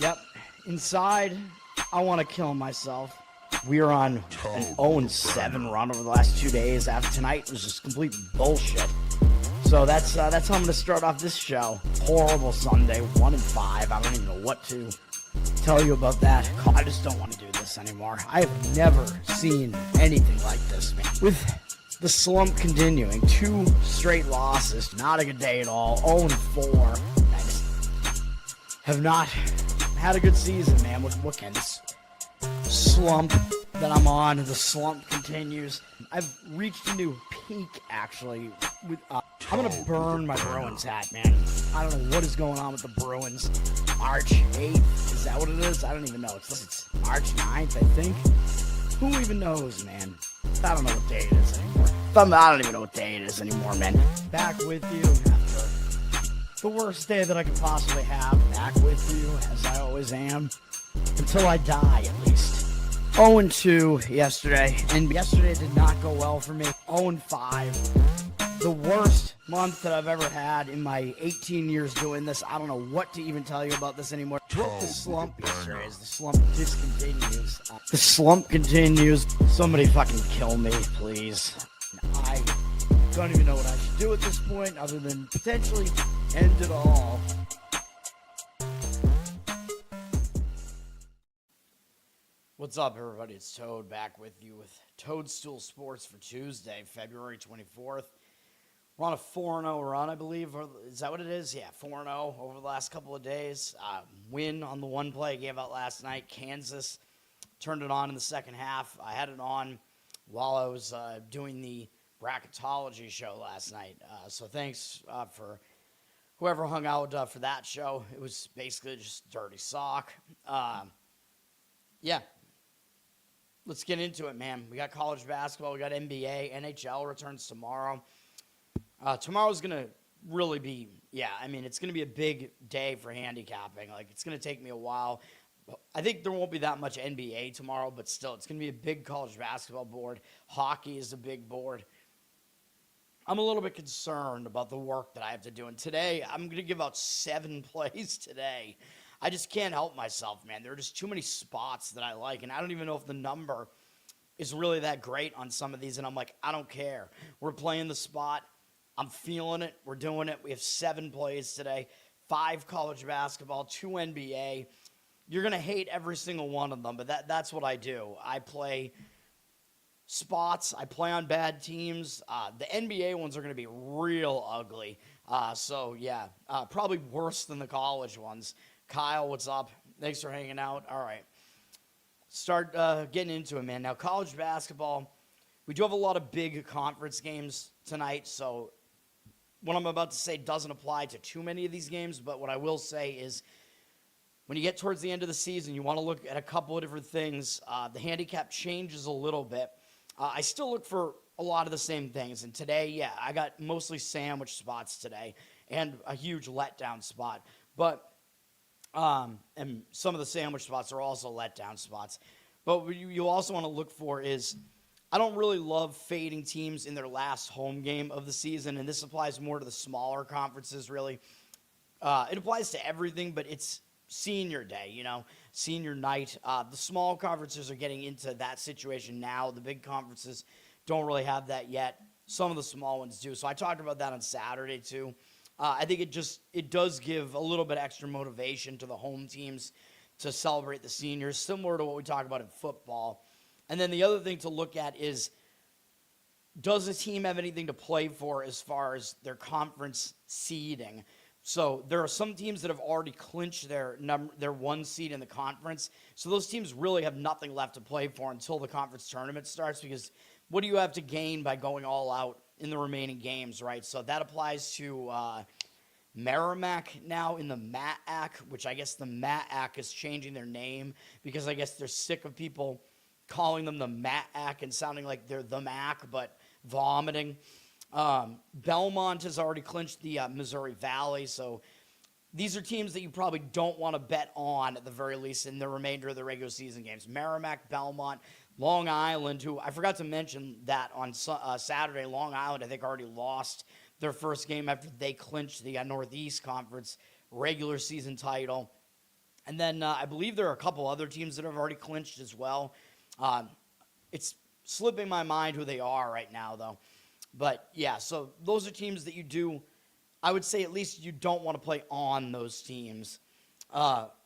Yep. Inside, I want to kill myself. We are on an 0-7 run over the last 2 days. After tonight was just complete bullshit. So that's how I'm going to start off this show. Horrible Sunday, 1-5. I don't even know what to tell you about that. I just don't want to do this anymore. I have never seen anything like this, man. With the slump continuing, 2 straight losses, not a good day at all. 0-4. I just have not had a good season, man. What can this slump that I'm on? The slump continues. I've reached a new peak, actually. I'm going to burn my Bruins hat, man. I don't know what is going on with the Bruins. March 8th, is that what it is? I don't even know. It's March 9th, I think. Who even knows, man? I don't know what day it is anymore. I don't even know what day it is anymore, man. Back with you after the worst day that I could possibly have. Back with you, as I always am. Until I die, at least. 0-2 yesterday, and yesterday did not go well for me. 0-5. The worst month that I've ever had in my 18 years doing this. I don't know what to even tell you about this anymore. Broke the slump yesterday as the slump discontinues. The slump continues. Somebody fucking kill me, please. I don't even know what I should do at this point other than potentially end it all. What's up, everybody? It's Toad back with you with Toadstool Sports for Tuesday, February 24th. We're on a 4-0 run, I believe. Is that what it is? Yeah, 4-0 over the last couple of days. Win on the one play I gave out last night. Kansas turned it on in the second half. I had it on while I was doing the bracketology show last night. So thanks for whoever hung out for that show. It was basically just dirty sock. Yeah. Let's get into it, man. We got college basketball. We got NBA. NHL returns tomorrow. Tomorrow's going to really be, it's going to be a big day for handicapping. Like, it's going to take me a while. I think there won't be that much NBA tomorrow, but still, it's going to be a big college basketball board. Hockey is a big board. I'm a little bit concerned about the work that I have to do. And today, I'm going to give out 7 plays today. I just can't help myself, man. There are just too many spots that I like, and I don't even know if the number is really that great on some of these. And I'm like, I don't care. We're playing the spot. I'm feeling it. We're doing it. We have 7 plays today, 5 college basketball, 2 NBA. You're going to hate every single one of them, but that's what I do. I play spots. I play on bad teams. The NBA ones are going to be real ugly. Probably worse than the college ones. Kyle, what's up? Thanks for hanging out. All right. Start getting into it, man. Now, college basketball, we do have a lot of big conference games tonight, so what I'm about to say doesn't apply to too many of these games, but what I will say is when you get towards the end of the season, you want to look at a couple of different things. The handicap changes a little bit. I still look for a lot of the same things, and today, I got mostly sandwich spots today and a huge letdown spot, but and some of the sandwich spots are also letdown spots. But what you also want to look for is I don't really love fading teams in their last home game of the season, and this applies more to the smaller conferences, really. It applies to everything, but it's senior day, senior night. The small conferences are getting into that situation now. The big conferences don't really have that yet. Some of the small ones do. So I talked about that on Saturday, too. I think it does give a little bit extra motivation to the home teams to celebrate the seniors, similar to what we talk about in football. And then the other thing to look at is, does the team have anything to play for as far as their conference seeding? So there are some teams that have already clinched their 1 seed in the conference. So those teams really have nothing left to play for until the conference tournament starts, because what do you have to gain by going all out in the remaining games, right? So that applies to Merrimack now in the MAAC, which I guess the MAAC is changing their name because I guess they're sick of people calling them the MAAC and sounding like they're the MAC, but vomiting. Belmont has already clinched the Missouri Valley, so these are teams that you probably don't want to bet on at the very least in the remainder of the regular season games. Merrimack, Belmont, Long Island, who I forgot to mention that on Saturday, Long Island, I think, already lost their first game after they clinched the Northeast Conference regular season title. And then I believe there are a couple other teams that have already clinched as well. It's slipping my mind who they are right now, though. But, yeah, so those are teams that you do, I would say at least you don't want to play on those teams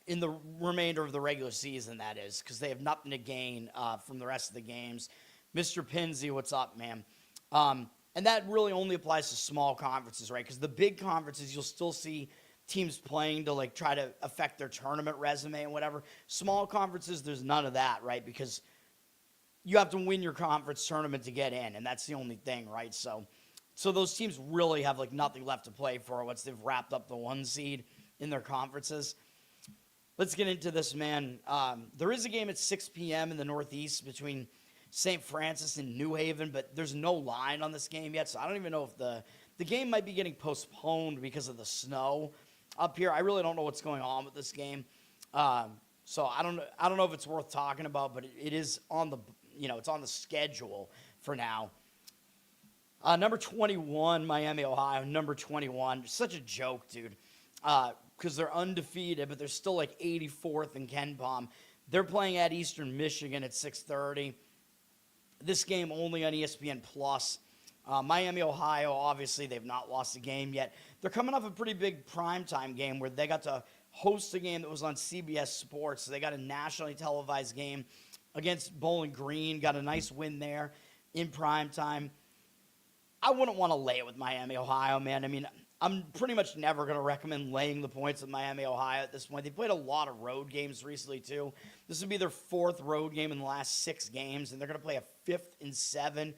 in the remainder of the regular season, that is, because they have nothing to gain from the rest of the games. Mr. Pinsey, what's up, man? And that really only applies to small conferences, right? Because the big conferences, you'll still see teams playing to, like, try to affect their tournament resume and whatever. Small conferences, there's none of that, right? Because you have to win your conference tournament to get in, and that's the only thing, right? So those teams really have, like, nothing left to play for once they've wrapped up the 1 seed in their conferences. Let's get into this, man. There is a game at 6 p.m. in the Northeast between St. Francis and New Haven, but there's no line on this game yet, so I don't even know if the game might be getting postponed because of the snow up here. I really don't know what's going on with this game. So I don't know if it's worth talking about, but it is on the, it's on the schedule for now. Number 21, Miami, Ohio. Number 21. Such a joke, dude. Because they're undefeated, but they're still like 84th in KenPom. They're playing at Eastern Michigan at 6:30. This game only on ESPN Plus. Miami, Ohio, obviously they've not lost a game yet. They're coming off a pretty big primetime game where they got to host a game that was on CBS Sports. So they got a nationally televised game against Bowling Green. Got a nice win there in primetime. I wouldn't want to lay it with Miami, Ohio, man. I mean, I'm pretty much never going to recommend laying the points with Miami, Ohio at this point. They played a lot of road games recently, too. This would be their 4th road game in the last 6 games, and they're going to play a 5th and 7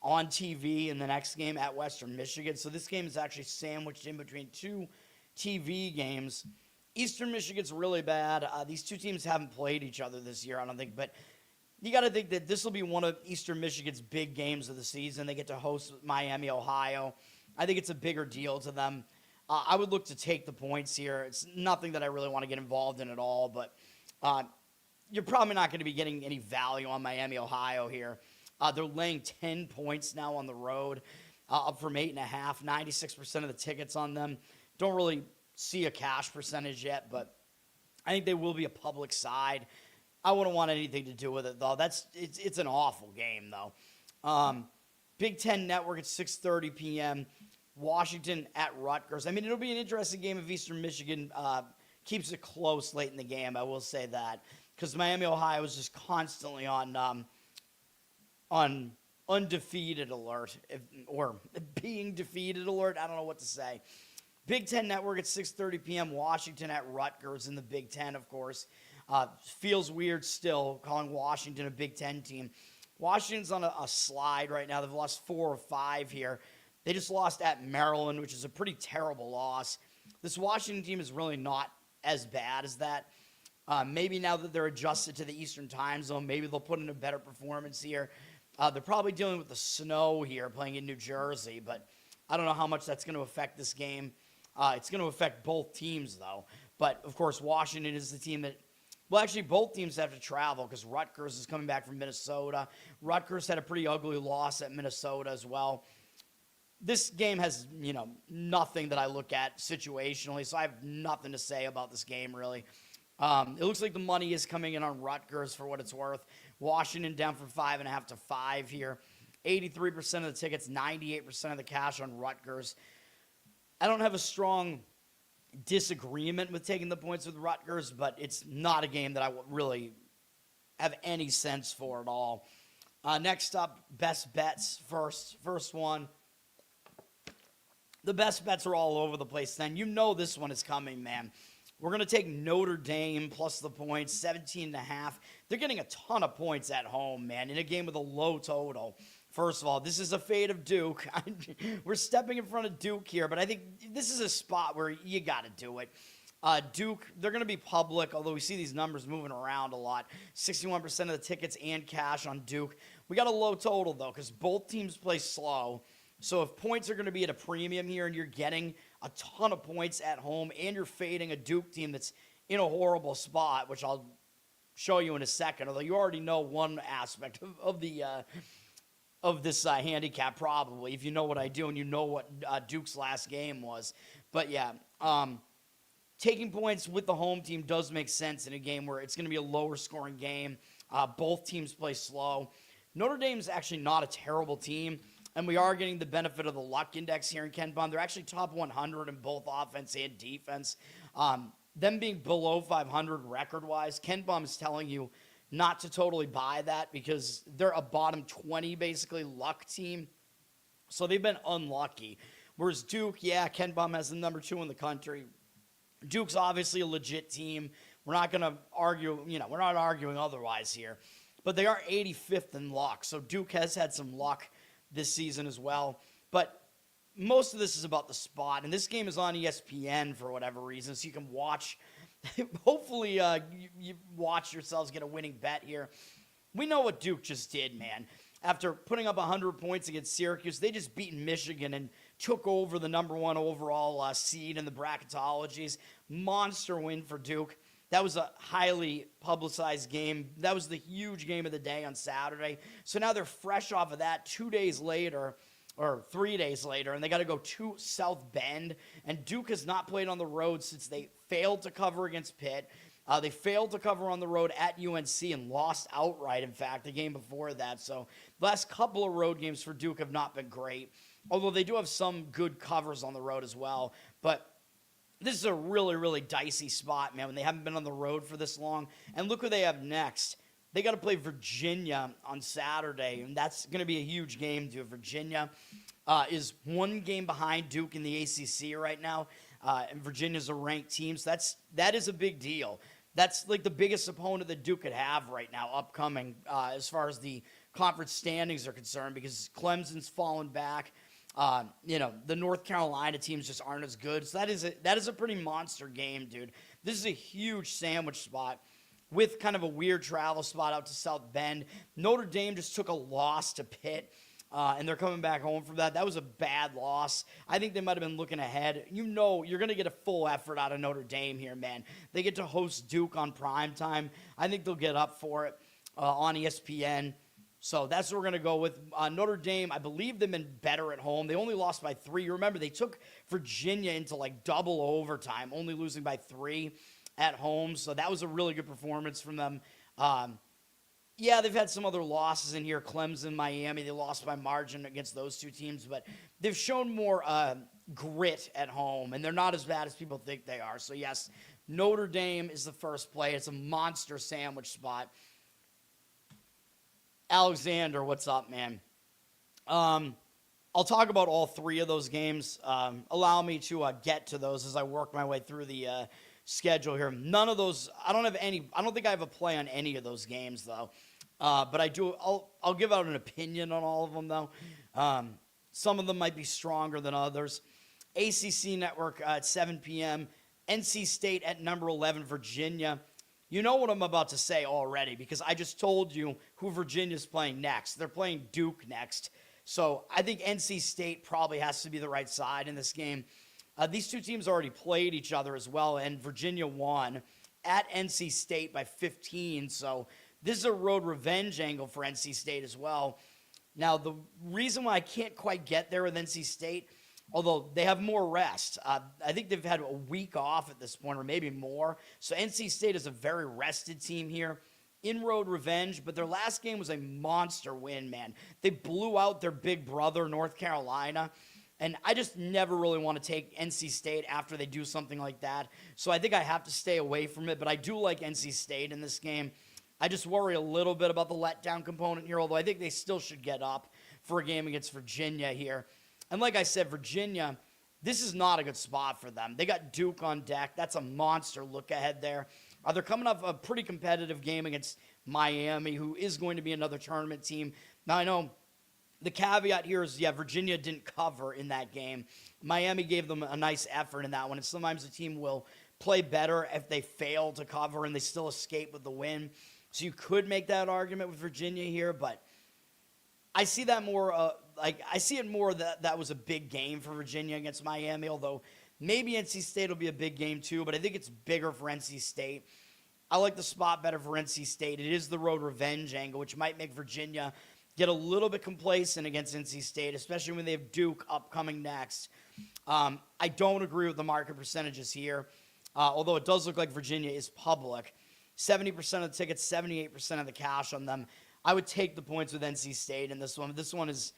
on TV in the next game at Western Michigan. So this game is actually sandwiched in between 2 TV games. Eastern Michigan's really bad. These two teams haven't played each other this year, I don't think, but you got to think that this will be one of Eastern Michigan's big games of the season. They get to host Miami, Ohio. I think it's a bigger deal to them. I would look to take the points here. It's nothing that I really want to get involved in at all, but you're probably not going to be getting any value on Miami, Ohio here. They're laying 10 points now on the road, up from 8.5. 96% of the tickets on them. Don't really see a cash percentage yet, but I think they will be a public side. I wouldn't want anything to do with it, though. It's an awful game, though. Big Ten Network at 6:30 p.m. Washington at Rutgers. I mean, it'll be an interesting game if Eastern Michigan keeps it close late in the game. I will say that because Miami, Ohio is just constantly on undefeated alert or being defeated alert. I don't know what to say. Big Ten Network at 6:30 p.m. Washington at Rutgers in the Big Ten, of course. Feels weird still calling Washington a Big Ten team. Washington's on a slide right now. They've lost 4 or 5 here. They just lost at Maryland, which is a pretty terrible loss. This Washington team is really not as bad as that. Maybe now that they're adjusted to the Eastern time zone, maybe they'll put in a better performance here. They're probably dealing with the snow here, playing in New Jersey, but I don't know how much that's going to affect this game. It's going to affect both teams, though. But, of course, Washington is the team that well, actually, both teams have to travel because Rutgers is coming back from Minnesota. Rutgers had a pretty ugly loss at Minnesota as well. This game has, nothing that I look at situationally, so I have nothing to say about this game, really. It looks like the money is coming in on Rutgers for what it's worth. Washington down from 5.5 to 5 here. 83% of the tickets, 98% of the cash on Rutgers. I don't have a strong disagreement with taking the points with Rutgers, but it's not a game that I really have any sense for at all. Next up, best bets first. First one. The best bets are all over the place then. You know this one is coming, man. We're going to take Notre Dame plus the points, 17.5. They're getting a ton of points at home, man, in a game with a low total. First of all, this is a fade of Duke. We're stepping in front of Duke here, but I think this is a spot where you got to do it. Duke, they're going to be public, although we see these numbers moving around a lot. 61% of the tickets and cash on Duke. We got a low total, though, because both teams play slow. So if points are going to be at a premium here and you're getting a ton of points at home and you're fading a Duke team that's in a horrible spot, which I'll show you in a second, although you already know one aspect of this handicap probably, if you know what I do and you know what Duke's last game was. But yeah, taking points with the home team does make sense in a game where it's going to be a lower scoring game. Both teams play slow. Notre Dame's actually not a terrible team, and we are getting the benefit of the luck index here in Ken Bond. They're actually top 100 in both offense and defense. Them being below 500 record-wise, Ken Bum is telling you not to totally buy that because they're a bottom 20, basically, luck team. So they've been unlucky. Whereas Duke, yeah, Ken Bum has the number 2 in the country. Duke's obviously a legit team. We're not going to argue, we're not arguing otherwise here. But they are 85th in luck. So Duke has had some luck this season as well. But most of this is about the spot. And this game is on ESPN for whatever reason. So you can watch. Hopefully you watch yourselves get a winning bet here. We know what Duke just did, man. After putting up 100 points against Syracuse, they just beat Michigan and took over the number 1 overall seed in the bracketologies. Monster win for Duke. That was a highly publicized game. That was the huge game of the day on Saturday. So now they're fresh off of that 2 days later, or 3 days later, and they got to go to South Bend. And Duke has not played on the road since they failed to cover against Pitt. They failed to cover on the road at UNC and lost outright, in fact, the game before that. So the last couple of road games for Duke have not been great, although they do have some good covers on the road as well. But this is a really, really dicey spot, man, when they haven't been on the road for this long. And look who they have next. They got to play Virginia on Saturday, and that's going to be a huge game, too. Virginia is 1 game behind Duke in the ACC right now, and Virginia's a ranked team, so that is a big deal. That's like the biggest opponent that Duke could have right now upcoming as far as the conference standings are concerned, because Clemson's fallen back. The North Carolina teams just aren't as good. So that is a pretty monster game, dude. This is a huge sandwich spot with kind of a weird travel spot out to South Bend. Notre Dame just took a loss to Pitt, and they're coming back home from that. That was a bad loss. I think they might have been looking ahead. You're going to get a full effort out of Notre Dame here, man. They get to host Duke on primetime. I think they'll get up for it on ESPN. So that's what we're going to go with. Notre Dame, I believe they've been better at home. They only lost by 3. You remember, they took Virginia into like double overtime, only losing by 3 at home. So that was a really good performance from them. Yeah, they've had some other losses in here. Clemson, Miami, they lost by margin against those 2 teams. But they've shown more grit at home, and they're not as bad as people think they are. So, yes, Notre Dame is the first play. It's a monster sandwich spot. Alexander, what's up, man? I'll talk about all 3 of those games. Allow me to get to those as I work my way through the schedule here. None of those, I don't think I have a play on any of those games, though. But I'll give out an opinion on all of them, though. Some of them might be stronger than others. ACC Network at 7 p.m. NC State at number 11, Virginia. You know what I'm about to say already because I just told you who Virginia's playing next. They're playing Duke next. So I think NC State probably has to be the right side in this game. These 2 teams already played each other as well, and Virginia won at NC State by 15. So this is a road revenge angle for NC State as well. Now, the reason why I can't quite get there with NC State, although they have more rest. I think they've had a week off at this point or maybe more. So NC State is a very rested team here. In-road revenge, but their last game was a monster win, man. They blew out their big brother, North Carolina. And I just never really want to take NC State after they do something like that. So I think I have to stay away from it. But I do like NC State in this game. I just worry a little bit about the letdown component here, although I think they still should get up for a game against Virginia here. And like I said, Virginia, this is not a good spot for them. They got Duke on deck. That's a monster look ahead there. They're coming off a pretty competitive game against Miami, who is going to be another tournament team. Now, I know the caveat here is, Virginia didn't cover in that game. Miami gave them a nice effort in that one, and sometimes the team will play better if they fail to cover and they still escape with the win. So you could make that argument with Virginia here, but I see that more I see it more that was a big game for Virginia against Miami, although maybe NC State will be a big game too, but I think it's bigger for NC State. I like the spot better for NC State. It is the road revenge angle, which might make Virginia get a little bit complacent against NC State, especially when they have Duke upcoming next. I don't agree with the market percentages here. although it does look like Virginia is public. 70% of the tickets, 78% of the cash on them. I would take the points with NC State in this one. This one is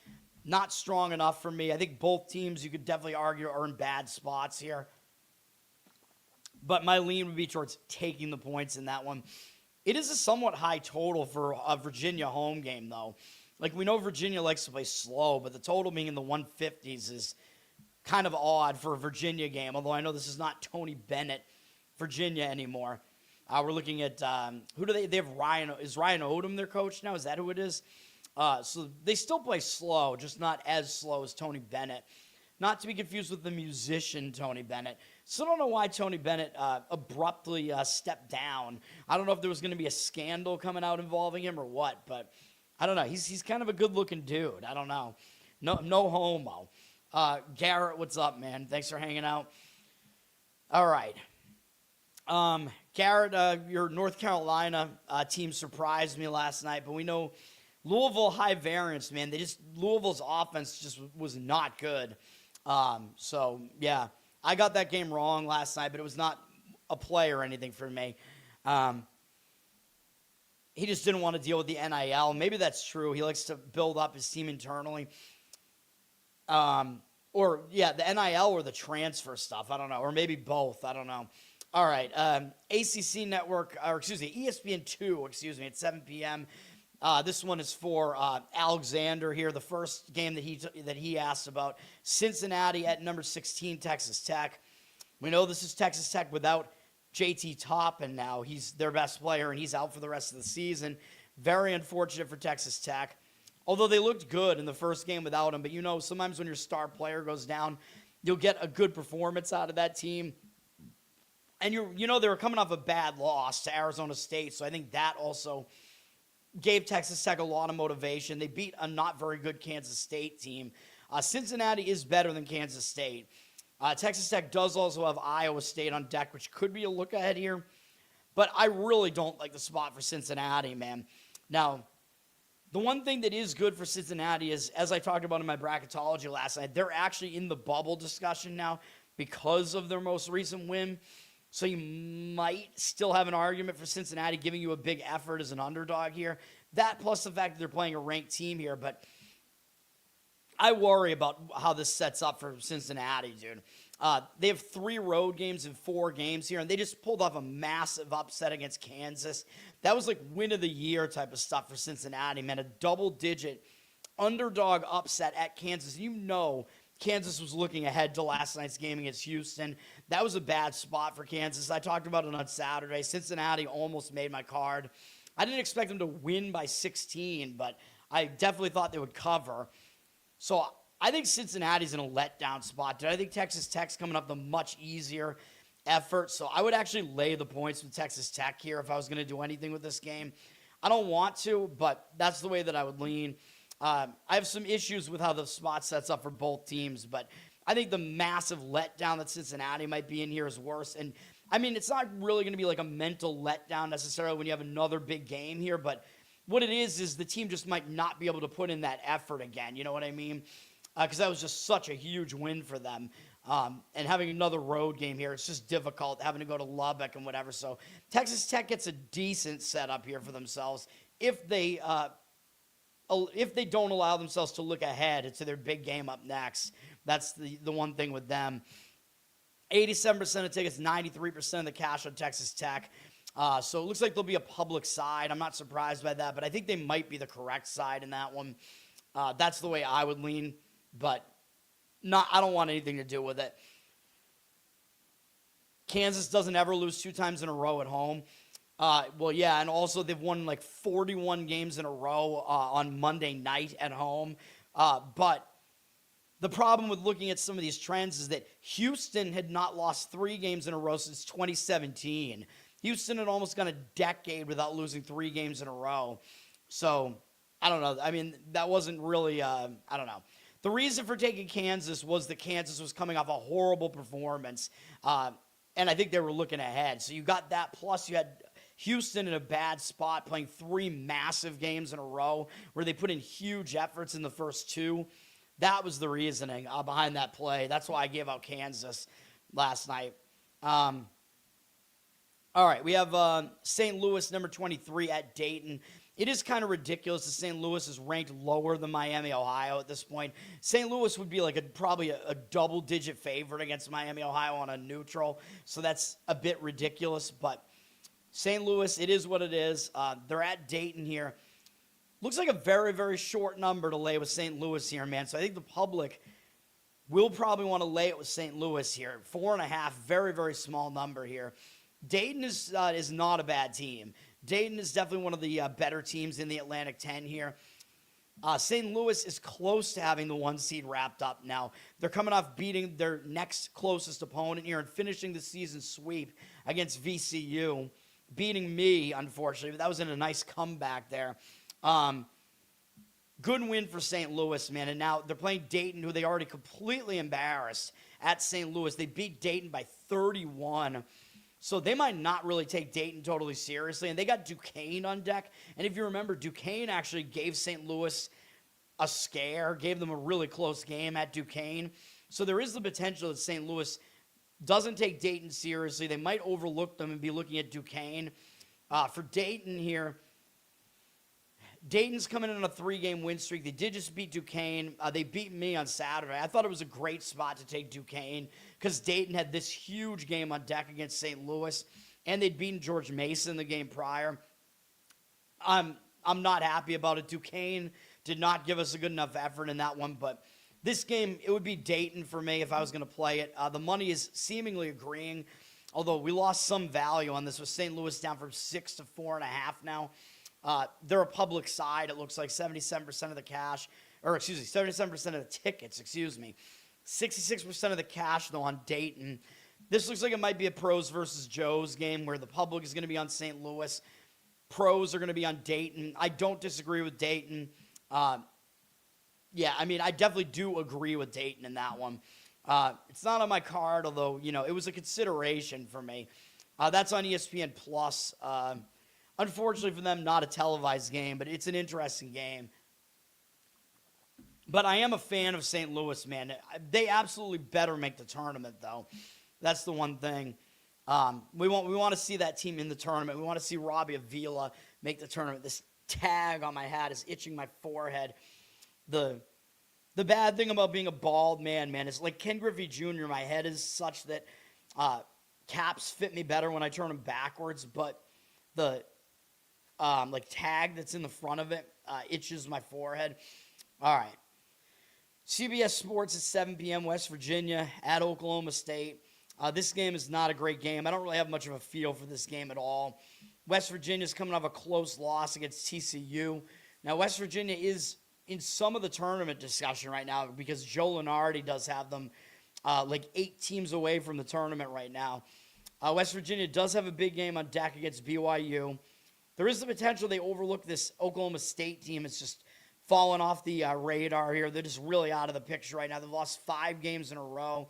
not strong enough for me. I think both teams, you could definitely argue, are in bad spots here. But my lean would be towards taking the points in that one. It is a somewhat high total for a Virginia home game, though. Like, we know Virginia likes to play slow, but the total being in the 150s is kind of odd for a Virginia game, although I know this is not Tony Bennett, Virginia anymore. We're looking at, who do they have Ryan, is Ryan Odom their coach now? Is that who it is? So they still play slow, just not as slow as Tony Bennett. Not to be confused with the musician Tony Bennett. Still don't know why Tony Bennett abruptly stepped down. I don't know if there was going to be a scandal coming out involving him or what, but I don't know. He's kind of a good-looking dude. I don't know. No homo. Garrett, what's up, man? Thanks for hanging out. All right. Garrett, your North Carolina team surprised me last night, but we know Louisville high variance, man. Louisville's offense just was not good. So yeah, I got that game wrong last night, but it was not a play or anything for me. He just didn't want to deal with the NIL. Maybe that's true. He likes to build up his team internally. The NIL or the transfer stuff. I don't know. Or maybe both. I don't know. All right. ACC Network, ESPN2, at 7 p.m. This one is for Alexander here. The first game that he asked about, Cincinnati at number 16, Texas Tech. We know this is Texas Tech without JT Toppin now. He's their best player, and he's out for the rest of the season. Very unfortunate for Texas Tech. Although they looked good in the first game without him, but sometimes when your star player goes down, you'll get a good performance out of that team. And they were coming off a bad loss to Arizona State, so I think that also gave Texas Tech a lot of motivation. They beat a not very good Kansas State team. Cincinnati is better than Kansas State. Texas Tech does also have Iowa State on deck, which could be a look ahead here. But I really don't like the spot for Cincinnati, man. Now, the one thing that is good for Cincinnati is, as I talked about in my bracketology last night, they're actually in the bubble discussion now because of their most recent win. So you might still have an argument for Cincinnati giving you a big effort as an underdog here. That plus the fact that they're playing a ranked team here. But I worry about how this sets up for Cincinnati, dude. They have 3 road games in 4 games here, and they just pulled off a massive upset against Kansas. That was like win of the year type of stuff for Cincinnati, man. A double-digit underdog upset at Kansas. Kansas was looking ahead to last night's game against Houston. That was a bad spot for Kansas. I talked about it on Saturday. Cincinnati almost made my card. I didn't expect them to win by 16, but I definitely thought they would cover. So I think Cincinnati's in a letdown spot. I think Texas Tech's coming up the much easier effort. So I would actually lay the points with Texas Tech here if I was going to do anything with this game. I don't want to, but that's the way that I would lean. I have some issues with how the spot sets up for both teams, but I think the massive letdown that Cincinnati might be in here is worse. And, it's not really going to be like a mental letdown necessarily when you have another big game here, but what it is the team just might not be able to put in that effort again. You know what I mean? Because that was just such a huge win for them. And having another road game here, it's just difficult having to go to Lubbock and whatever. So Texas Tech gets a decent setup here for themselves if they don't allow themselves to look ahead to their big game up next. That's the one thing with them. 87% of tickets, 93% of the cash on Texas Tech. So it looks like there'll be a public side. I'm not surprised by that, but I think they might be the correct side in that one. That's the way I would lean, but I don't want anything to do with it. Kansas doesn't ever lose 2 times in a row at home. And also they've won like 41 games in a row on Monday night at home. But the problem with looking at some of these trends is that Houston had not lost 3 games in a row since 2017. Houston had almost gone a decade without losing 3 games in a row. So, I don't know. That wasn't really, I don't know. The reason for taking Kansas was that Kansas was coming off a horrible performance. And I think they were looking ahead. So you got that, plus you had Houston in a bad spot, playing 3 massive games in a row where they put in huge efforts in the first 2. That was the reasoning behind that play. That's why I gave out Kansas last night. All right, we have St. Louis, number 23 at Dayton. It is kind of ridiculous that St. Louis is ranked lower than Miami, Ohio at this point. St. Louis would be like probably a double-digit favorite against Miami, Ohio on a neutral, so that's a bit ridiculous. But St. Louis, it is what it is. They're at Dayton here. Looks like a very, very short number to lay with St. Louis here, man. So I think the public will probably want to lay it with St. Louis here. 4.5, very, very small number here. Dayton is not a bad team. Dayton is definitely one of the better teams in the Atlantic 10 here. St. Louis is close to having the 1 seed wrapped up now. They're coming off beating their next closest opponent here and finishing the season sweep against VCU, beating me, unfortunately. But that was in a nice comeback there. Good win for St. Louis, man. And now they're playing Dayton, who they already completely embarrassed at St. Louis. They beat Dayton by 31. So they might not really take Dayton totally seriously. And they got Duquesne on deck. And if you remember, Duquesne actually gave St. Louis a scare, gave them a really close game at Duquesne. So there is the potential that St. Louis doesn't take Dayton seriously. They might overlook them and be looking at Duquesne. For Dayton here, Dayton's coming in on a 3-game win streak. They did just beat Duquesne. They beat me on Saturday. I thought it was a great spot to take Duquesne because Dayton had this huge game on deck against St. Louis, and they'd beaten George Mason the game prior. I'm not happy about it. Duquesne did not give us a good enough effort in that one, but this game, it would be Dayton for me if I was going to play it. The money is seemingly agreeing, although we lost some value on this with St. Louis down from 6 to 4.5 now. They're a public side. It looks like 77% of the cash, 77% of the tickets, 66% of the cash, though, on Dayton. This looks like it might be a pros versus Joes game where the public is going to be on St. Louis. Pros are going to be on Dayton. I don't disagree with Dayton. I definitely do agree with Dayton in that one. It's not on my card, although, it was a consideration for me. That's on ESPN Plus. Unfortunately for them, not a televised game, but it's an interesting game. But I am a fan of St. Louis, man. They absolutely better make the tournament, though. That's the one thing. We want to see that team in the tournament. We want to see Robbie Avila make the tournament. This tag on my hat is itching my forehead. The bad thing about being a bald man, is like Ken Griffey Jr., my head is such that caps fit me better when I turn them backwards, but the tag that's in the front of it itches my forehead. All right. CBS Sports at 7 p.m. West Virginia at Oklahoma State. This game is not a great game. I don't really have much of a feel for this game at all. West Virginia's coming off a close loss against TCU. Now, West Virginia is in some of the tournament discussion right now because Joe Lunardi does have them 8 teams away from the tournament right now. West Virginia does have a big game on deck against BYU. There is the potential they overlook this Oklahoma State team. It's just fallen off the radar here. They're just really out of the picture right now. They've lost 5 games in a row.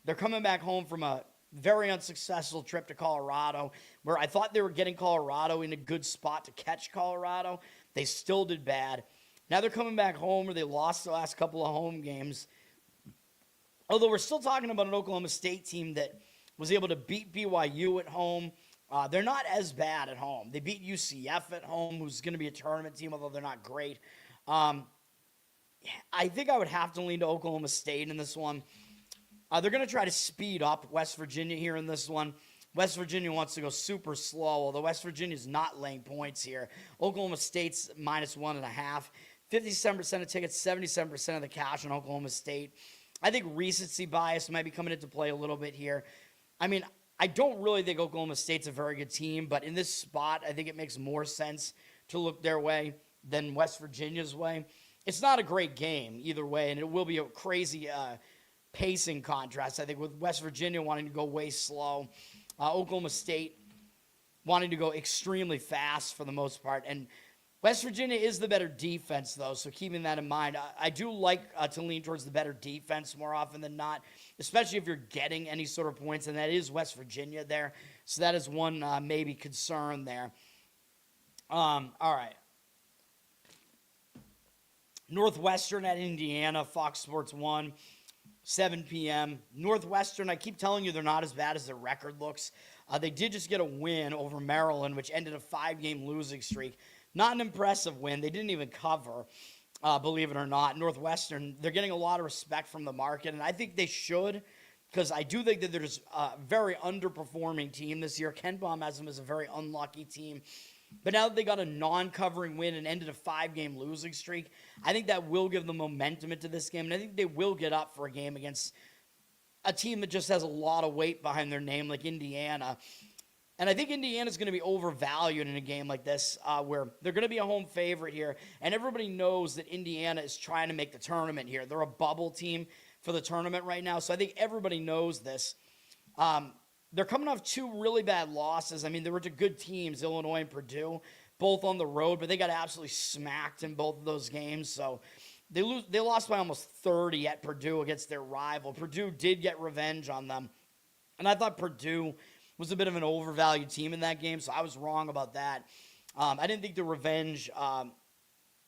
They're coming back home from a very unsuccessful trip to Colorado, where I thought they were getting Colorado in a good spot to catch Colorado. They still did bad. Now they're coming back home where they lost the last couple of home games. Although we're still talking about an Oklahoma State team that was able to beat BYU at home. They're not as bad at home. They beat UCF at home, who's going to be a tournament team, although they're not great. I think I would have to lean to Oklahoma State in this one. They're going to try to speed up West Virginia here in this one. West Virginia wants to go super slow, although West Virginia's not laying points here. Oklahoma State's -1.5. 57% of tickets, 77% of the cash on Oklahoma State. I think recency bias might be coming into play a little bit here. I don't really think Oklahoma State's a very good team, but in this spot, I think it makes more sense to look their way than West Virginia's way. It's not a great game either way, and it will be a crazy pacing contrast, I think, with West Virginia wanting to go way slow, Oklahoma State wanting to go extremely fast for the most part, and West Virginia is the better defense, though, so keeping that in mind, I do like to lean towards the better defense more often than not, especially if you're getting any sort of points, and that is West Virginia there. So that is one maybe concern there. All right. Northwestern at Indiana, Fox Sports 1, 7 p.m. Northwestern, I keep telling you they're not as bad as their record looks. They did just get a win over Maryland, which ended a 5-game losing streak. Not an impressive win. They didn't even cover, believe it or not. Northwestern, they're getting a lot of respect from the market, and I think they should, because I do think that there's a very underperforming team this year. Ken Baum has them as a very unlucky team. But now that they got a non-covering win and ended a 5-game losing streak, I think that will give them momentum into this game. And I think they will get up for a game against a team that just has a lot of weight behind their name, like Indiana. And I think Indiana's going to be overvalued in a game like this, where they're going to be a home favorite here. And everybody knows that Indiana is trying to make the tournament here. They're a bubble team for the tournament right now. So I think everybody knows this. They're coming off 2 really bad losses. I mean, they were to good teams, Illinois and Purdue, both on the road, but they got absolutely smacked in both of those games. So they lost by almost 30 at Purdue against their rival. Purdue did get revenge on them. And I thought Purdue was a bit of an overvalued team in that game, so I was wrong about that. I didn't think the revenge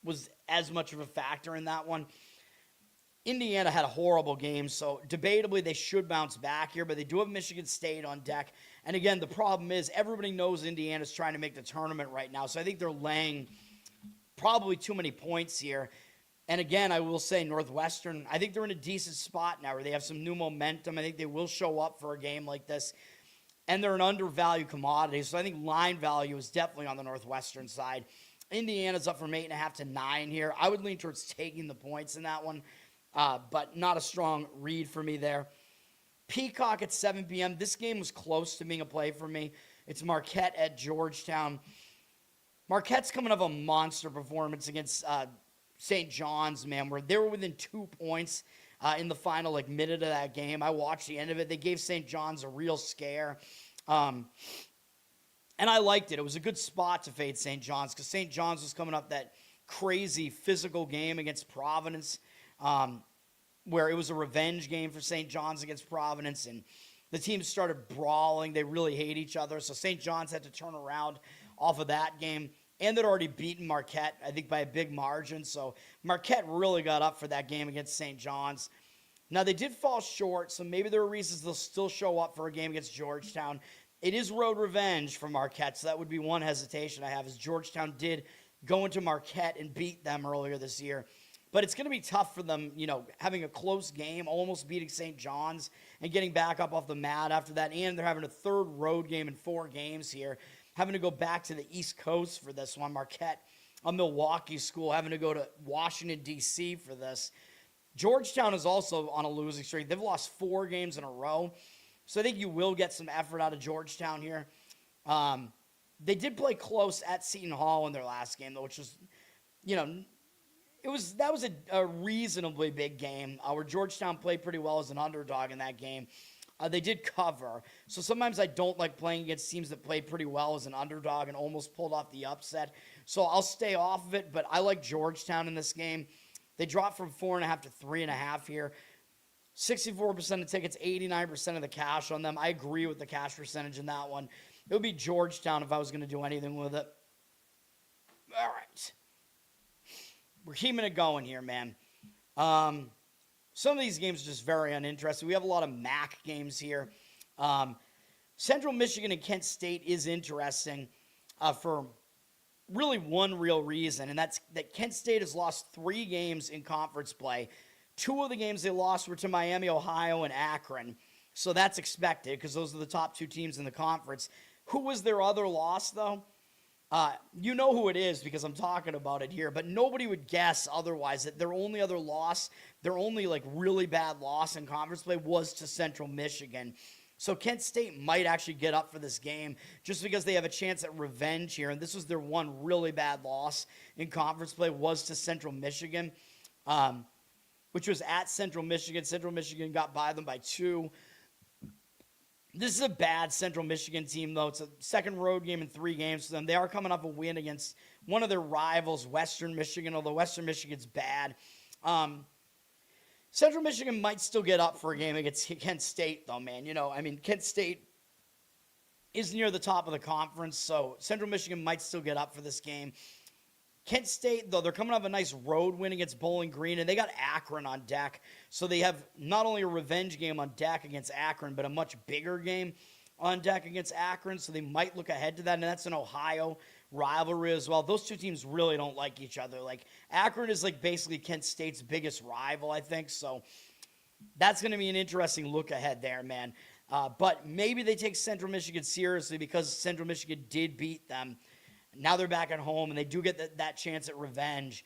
was as much of a factor in that one. Indiana had a horrible game, so debatably they should bounce back here, but they do have Michigan State on deck. And again, the problem is everybody knows Indiana's trying to make the tournament right now, so I think they're laying probably too many points here. And again, I will say Northwestern, I think they're in a decent spot now where they have some new momentum. I think they will show up for a game like this. And they're an undervalued commodity, so I think line value is definitely on the Northwestern side. Indiana's up from 8.5 to 9 here. I would lean towards taking the points in that one. But not a strong read for me there. Peacock at 7 p.m. This game was close to being a play for me. It's Marquette at Georgetown. Marquette's coming off a monster performance against St. John's, man, where they were within 2 points in the final minute of that game. I watched the end of it. They gave St. John's a real scare. And I liked it. It was a good spot to fade St. John's because St. John's was coming up that crazy physical game against Providence, where it was a revenge game for St. John's against Providence, and the teams started brawling. They really hate each other, so St. John's had to turn around off of that game, and they'd already beaten Marquette, I think, by a big margin, so Marquette really got up for that game against St. John's. Now, they did fall short, so maybe there are reasons they'll still show up for a game against Georgetown. It is road revenge for Marquette, so that would be one hesitation I have, is Georgetown did go into Marquette and beat them earlier this year. But it's going to be tough for them, having a close game, almost beating St. John's and getting back up off the mat after that. And they're having a third road game in 4 games here, having to go back to the East Coast for this one. Marquette, a Milwaukee school, having to go to Washington, D.C. for this. Georgetown is also on a losing streak. They've lost 4 games in a row. So I think you will get some effort out of Georgetown here. They did play close at Seton Hall in their last game, though, which was, that was a reasonably big game where Georgetown played pretty well as an underdog in that game. They did cover. So sometimes I don't like playing against teams that played pretty well as an underdog and almost pulled off the upset. So I'll stay off of it, but I like Georgetown in this game. They dropped from 4.5 to 3.5 here. 64% of tickets, 89% of the cash on them. I agree with the cash percentage in that one. It would be Georgetown if I was going to do anything with it. All right. We're keeping it going here, man. Some of these games are just very uninteresting. We have a lot of MAC games here. Central Michigan and Kent State is interesting for really one real reason, and that's that Kent State has lost 3 games in conference play. 2 of the games they lost were to Miami, Ohio, and Akron. So that's expected because those are the top 2 teams in the conference. Who was their other loss, though? You know who it is because I'm talking about it here, but nobody would guess otherwise that their only other loss, their only really bad loss in conference play was to Central Michigan. So Kent State might actually get up for this game just because they have a chance at revenge here, and this was their one really bad loss in conference play was to Central Michigan, which was at Central Michigan. Central Michigan got by them by 2. This is a bad Central Michigan team, though. It's a second road game in 3 games for them. They are coming off a win against one of their rivals, Western Michigan, although Western Michigan's bad. Central Michigan might still get up for a game against Kent State, though, man. Kent State is near the top of the conference, so Central Michigan might still get up for this game. Kent State, though, they're coming off a nice road win against Bowling Green, and they got Akron on deck. So they have not only a revenge game on deck against Akron, but a much bigger game. on deck against Akron, so they might look ahead to that, and that's an Ohio rivalry as well. Those two teams really don't like each other. Like, Akron is like basically Kent State's biggest rival, I think, so that's going to be an interesting look ahead there, man. But maybe they take Central Michigan seriously because Central Michigan did beat them. Now they're back at home, and they do get that chance at revenge.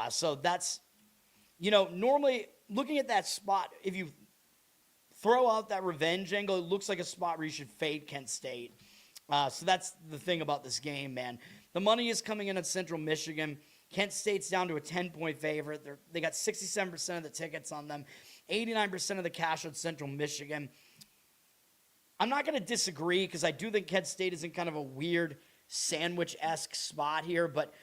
So that's, normally looking at that spot, if you throw out that revenge angle, it looks like a spot where you should fade Kent State. So that's the thing about this game, man. The money is coming in at Central Michigan. Kent State's down to a 10-point favorite. They got 67% of the tickets on them, 89% of the cash on Central Michigan. I'm not going to disagree because I do think Kent State is in kind of a weird sandwich-esque spot here, but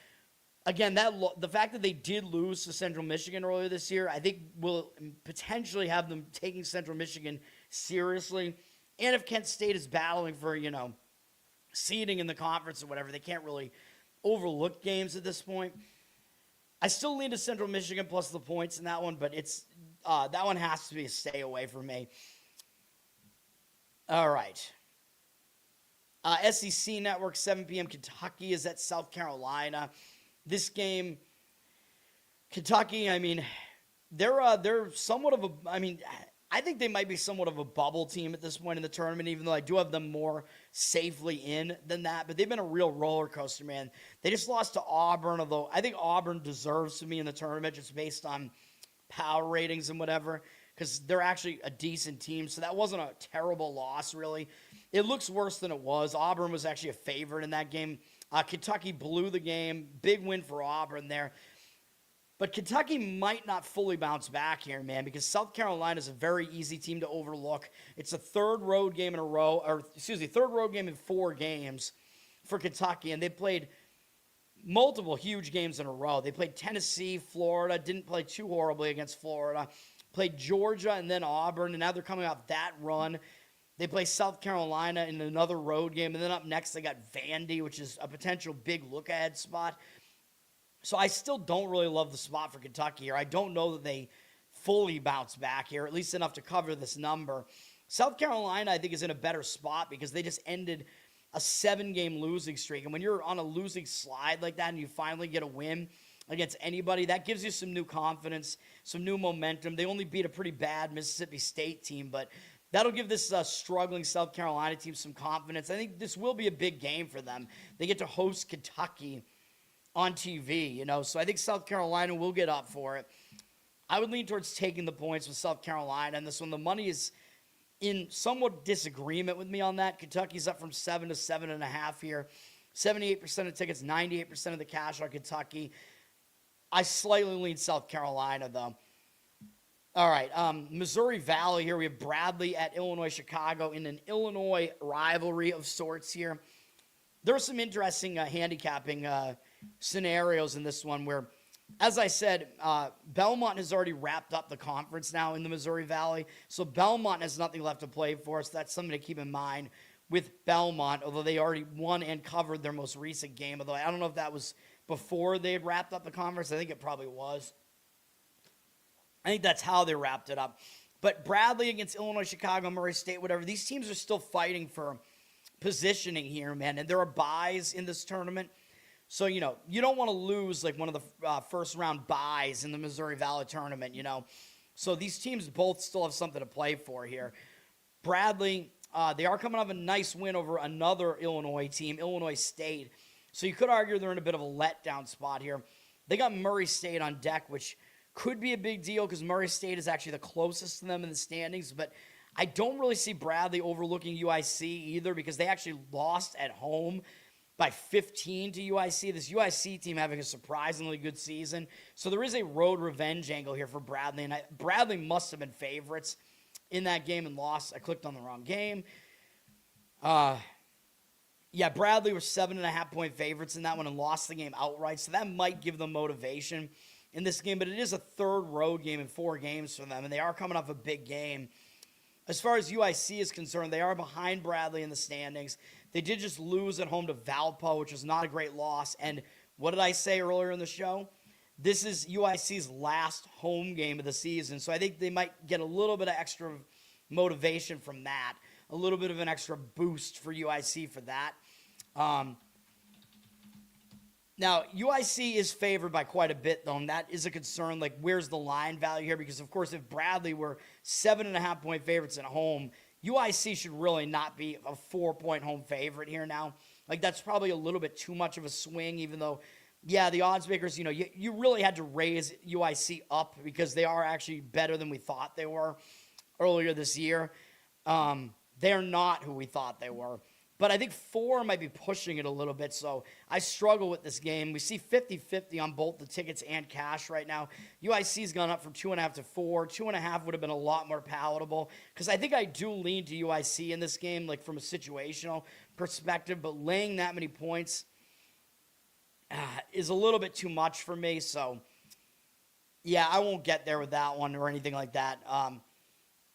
again, the fact that they did lose to Central Michigan earlier this year, I think will potentially have them taking Central Michigan seriously. And if Kent State is battling for, seeding in the conference or whatever, they can't really overlook games at this point. I still lean to Central Michigan plus the points in that one, but it's that one has to be a stay away for me. All right. SEC Network, 7 p.m. Kentucky is at South Carolina. This game, Kentucky, they're somewhat of I think they might be somewhat of a bubble team at this point in the tournament, even though I do have them more safely in than that. But they've been a real roller coaster, man. They just lost to Auburn, although I think Auburn deserves to be in the tournament just based on power ratings and whatever, because they're actually a decent team. So that wasn't a terrible loss, really. It looks worse than it was. Auburn was actually a favorite in that game. Kentucky blew the game. Big win for Auburn there. But Kentucky might not fully bounce back here, man, because South Carolina is a very easy team to overlook. It's a third road game in 4 games for Kentucky, and they played multiple huge games in a row. They played Tennessee, Florida, didn't play too horribly against Florida, played Georgia and then Auburn, and now they're coming off that run. They play South Carolina in another road game, and then up next they got Vandy, which is a potential big look-ahead spot. So I still don't really love the spot for Kentucky here. I don't know that they fully bounce back here, at least enough to cover this number. South Carolina, I think, is in a better spot because they just ended a 7-game losing streak. And when you're on a losing slide like that and you finally get a win against anybody, that gives you some new confidence, some new momentum. They only beat a pretty bad Mississippi State team, but that'll give this struggling South Carolina team some confidence. I think this will be a big game for them. They get to host Kentucky on TV, so I think South Carolina will get up for it. I would lean towards taking the points with South Carolina, and this one, the money is in somewhat disagreement with me on that. Kentucky's up from 7 to 7.5 here. 78% of tickets, 98% of the cash on Kentucky. I slightly lean South Carolina, though. All right, Missouri Valley here. We have Bradley at Illinois Chicago in an Illinois rivalry of sorts here. There are some interesting handicapping scenarios in this one where, as I said, Belmont has already wrapped up the conference now in the Missouri Valley, so Belmont has nothing left to play for, so that's something to keep in mind with Belmont, although they already won and covered their most recent game, although I don't know if that was before they had wrapped up the conference. I think it probably was. I think that's how they wrapped it up. But Bradley against Illinois, Chicago, Murray State, whatever, these teams are still fighting for positioning here, man, and there are buys in this tournament. So, you don't want to lose like one of the first-round buys in the Missouri Valley tournament, So these teams both still have something to play for here. Bradley, they are coming off a nice win over another Illinois team, Illinois State. So you could argue they're in a bit of a letdown spot here. They got Murray State on deck, which could be a big deal because Murray State is actually the closest to them in the standings, but I don't really see Bradley overlooking UIC either because they actually lost at home by 15 to UIC. This UIC team having a surprisingly good season. So there is a road revenge angle here for Bradley, and Bradley must have been favorites in that game and lost. I clicked on the wrong game. Bradley were 7.5-point favorites in that one and lost the game outright, so that might give them motivation in this game, but it is a third road game in 4 games for them, and they are coming off a big game. As far as UIC is concerned, they are behind Bradley in the standings. They did just lose at home to Valpo, which was not a great loss. And what did I say earlier in the show? This is UIC's last home game of the season, so I think they might get a little bit of extra motivation from that. a little bit of an extra boost for UIC for that. Now, UIC is favored by quite a bit, though, and that is a concern. Like, where's the line value here? Because, of course, if Bradley were 7.5-point favorites at home, UIC should really not be a 4-point home favorite here now. Like, that's probably a little bit too much of a swing, even though, yeah, the odds makers, you really had to raise UIC up because they are actually better than we thought they were earlier this year. They're not who we thought they were. But I think 4 might be pushing it a little bit, so I struggle with this game. We see 50-50 on both the tickets and cash right now. UIC's gone up from 2.5 to 4. 2.5 would have been a lot more palatable because I think I do lean to UIC in this game, like from a situational perspective, but laying that many points is a little bit too much for me. So, yeah, I won't get there with that one or anything like that.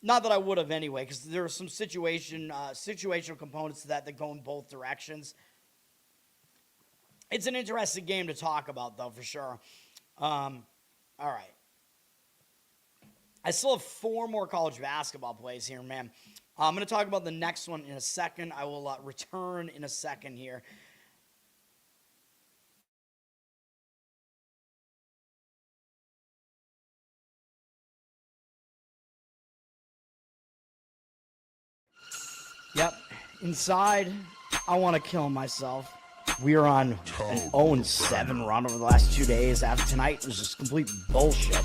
Not that I would have anyway, because there are some situational components to that go in both directions. It's an interesting game to talk about, though, for sure. All right. I still have 4 more college basketball plays here, man. I'm going to talk about the next one in a second. I will return in a second here. Yep. Inside, I want to kill myself. We are on an 0-7 run over the last 2 days. After tonight, it was just complete bullshit.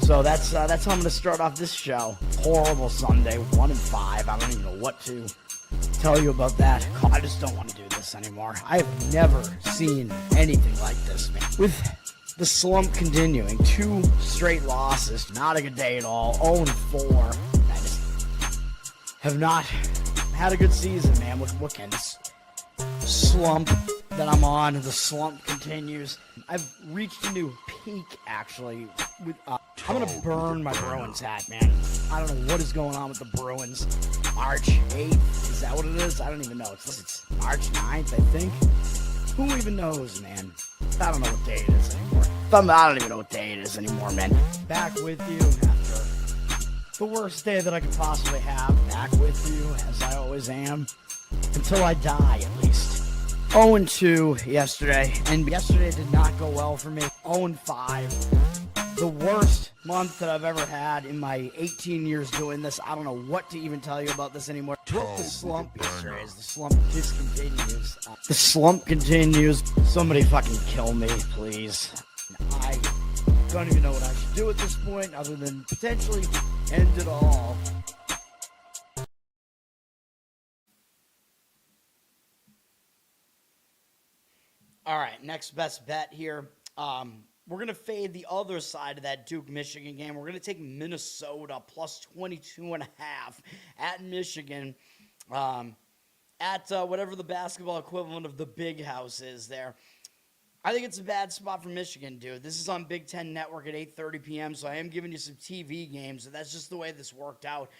So that's how I'm going to start off this show. Horrible Sunday, 1-5. I don't even know what to tell you about that. I just don't want to do this anymore. I have never seen anything like this, man. With the slump continuing, 2 straight losses, not a good day at all. 0-4. I just have not had a good season, man. What can this slump that I'm on? The slump continues. I've reached a new peak, actually. I'm gonna burn my Bruins hat, man. I don't know what is going on with the Bruins. March 8th, is that what it is? I don't even know. It's March 9th, I think. Who even knows, man? I don't know what day it is anymore. I don't even know what day it is anymore, man. Back with you after the worst day that I could possibly have. Back with you, as I always am. Until I die, at least. 0-2 yesterday, and yesterday did not go well for me. 0-5. The worst month that I've ever had in my 18 years doing this. I don't know what to even tell you about this anymore. What the slump yesterday is. The slump just continues. The slump continues. Somebody fucking kill me, please. I don't even know what I should do at this point other than potentially end it all. All right, next best bet here. We're going to fade the other side of that Duke-Michigan game. We're going to take Minnesota plus 22.5 at Michigan at whatever the basketball equivalent of the Big House is there. I think it's a bad spot for Michigan, dude. This is on Big Ten Network at 8:30 p.m., so I am giving you some TV games. That's just the way this worked out.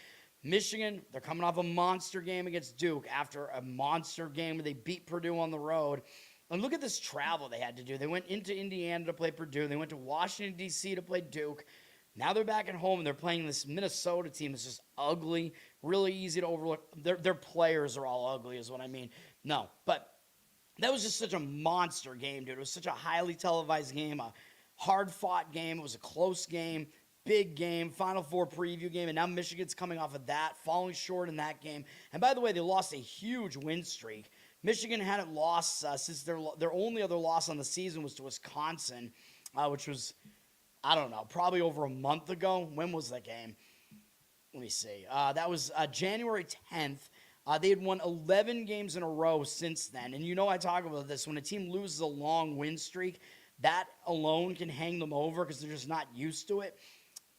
Michigan, they're coming off a monster game against Duke after a monster game where they beat Purdue on the road. And look at this travel they had to do. They went into Indiana to play Purdue. They went to Washington, D.C. to play Duke. Now they're back at home, and they're playing this Minnesota team that's just ugly, really easy to overlook. Their players are all ugly is what I mean. No, but that was just such a monster game, dude. It was such a highly televised game, a hard-fought game. It was a close game, big game, Final Four preview game, and now Michigan's coming off of that, falling short in that game. And by the way, they lost a huge win streak. Michigan hadn't lost since their only other loss on the season was to Wisconsin, which was, I don't know, probably over a month ago. When was that game? Let me see. That was January 10th. They had won 11 games in a row since then. And you know I talk about this. When a team loses a long win streak, that alone can hang them over because they're just not used to it.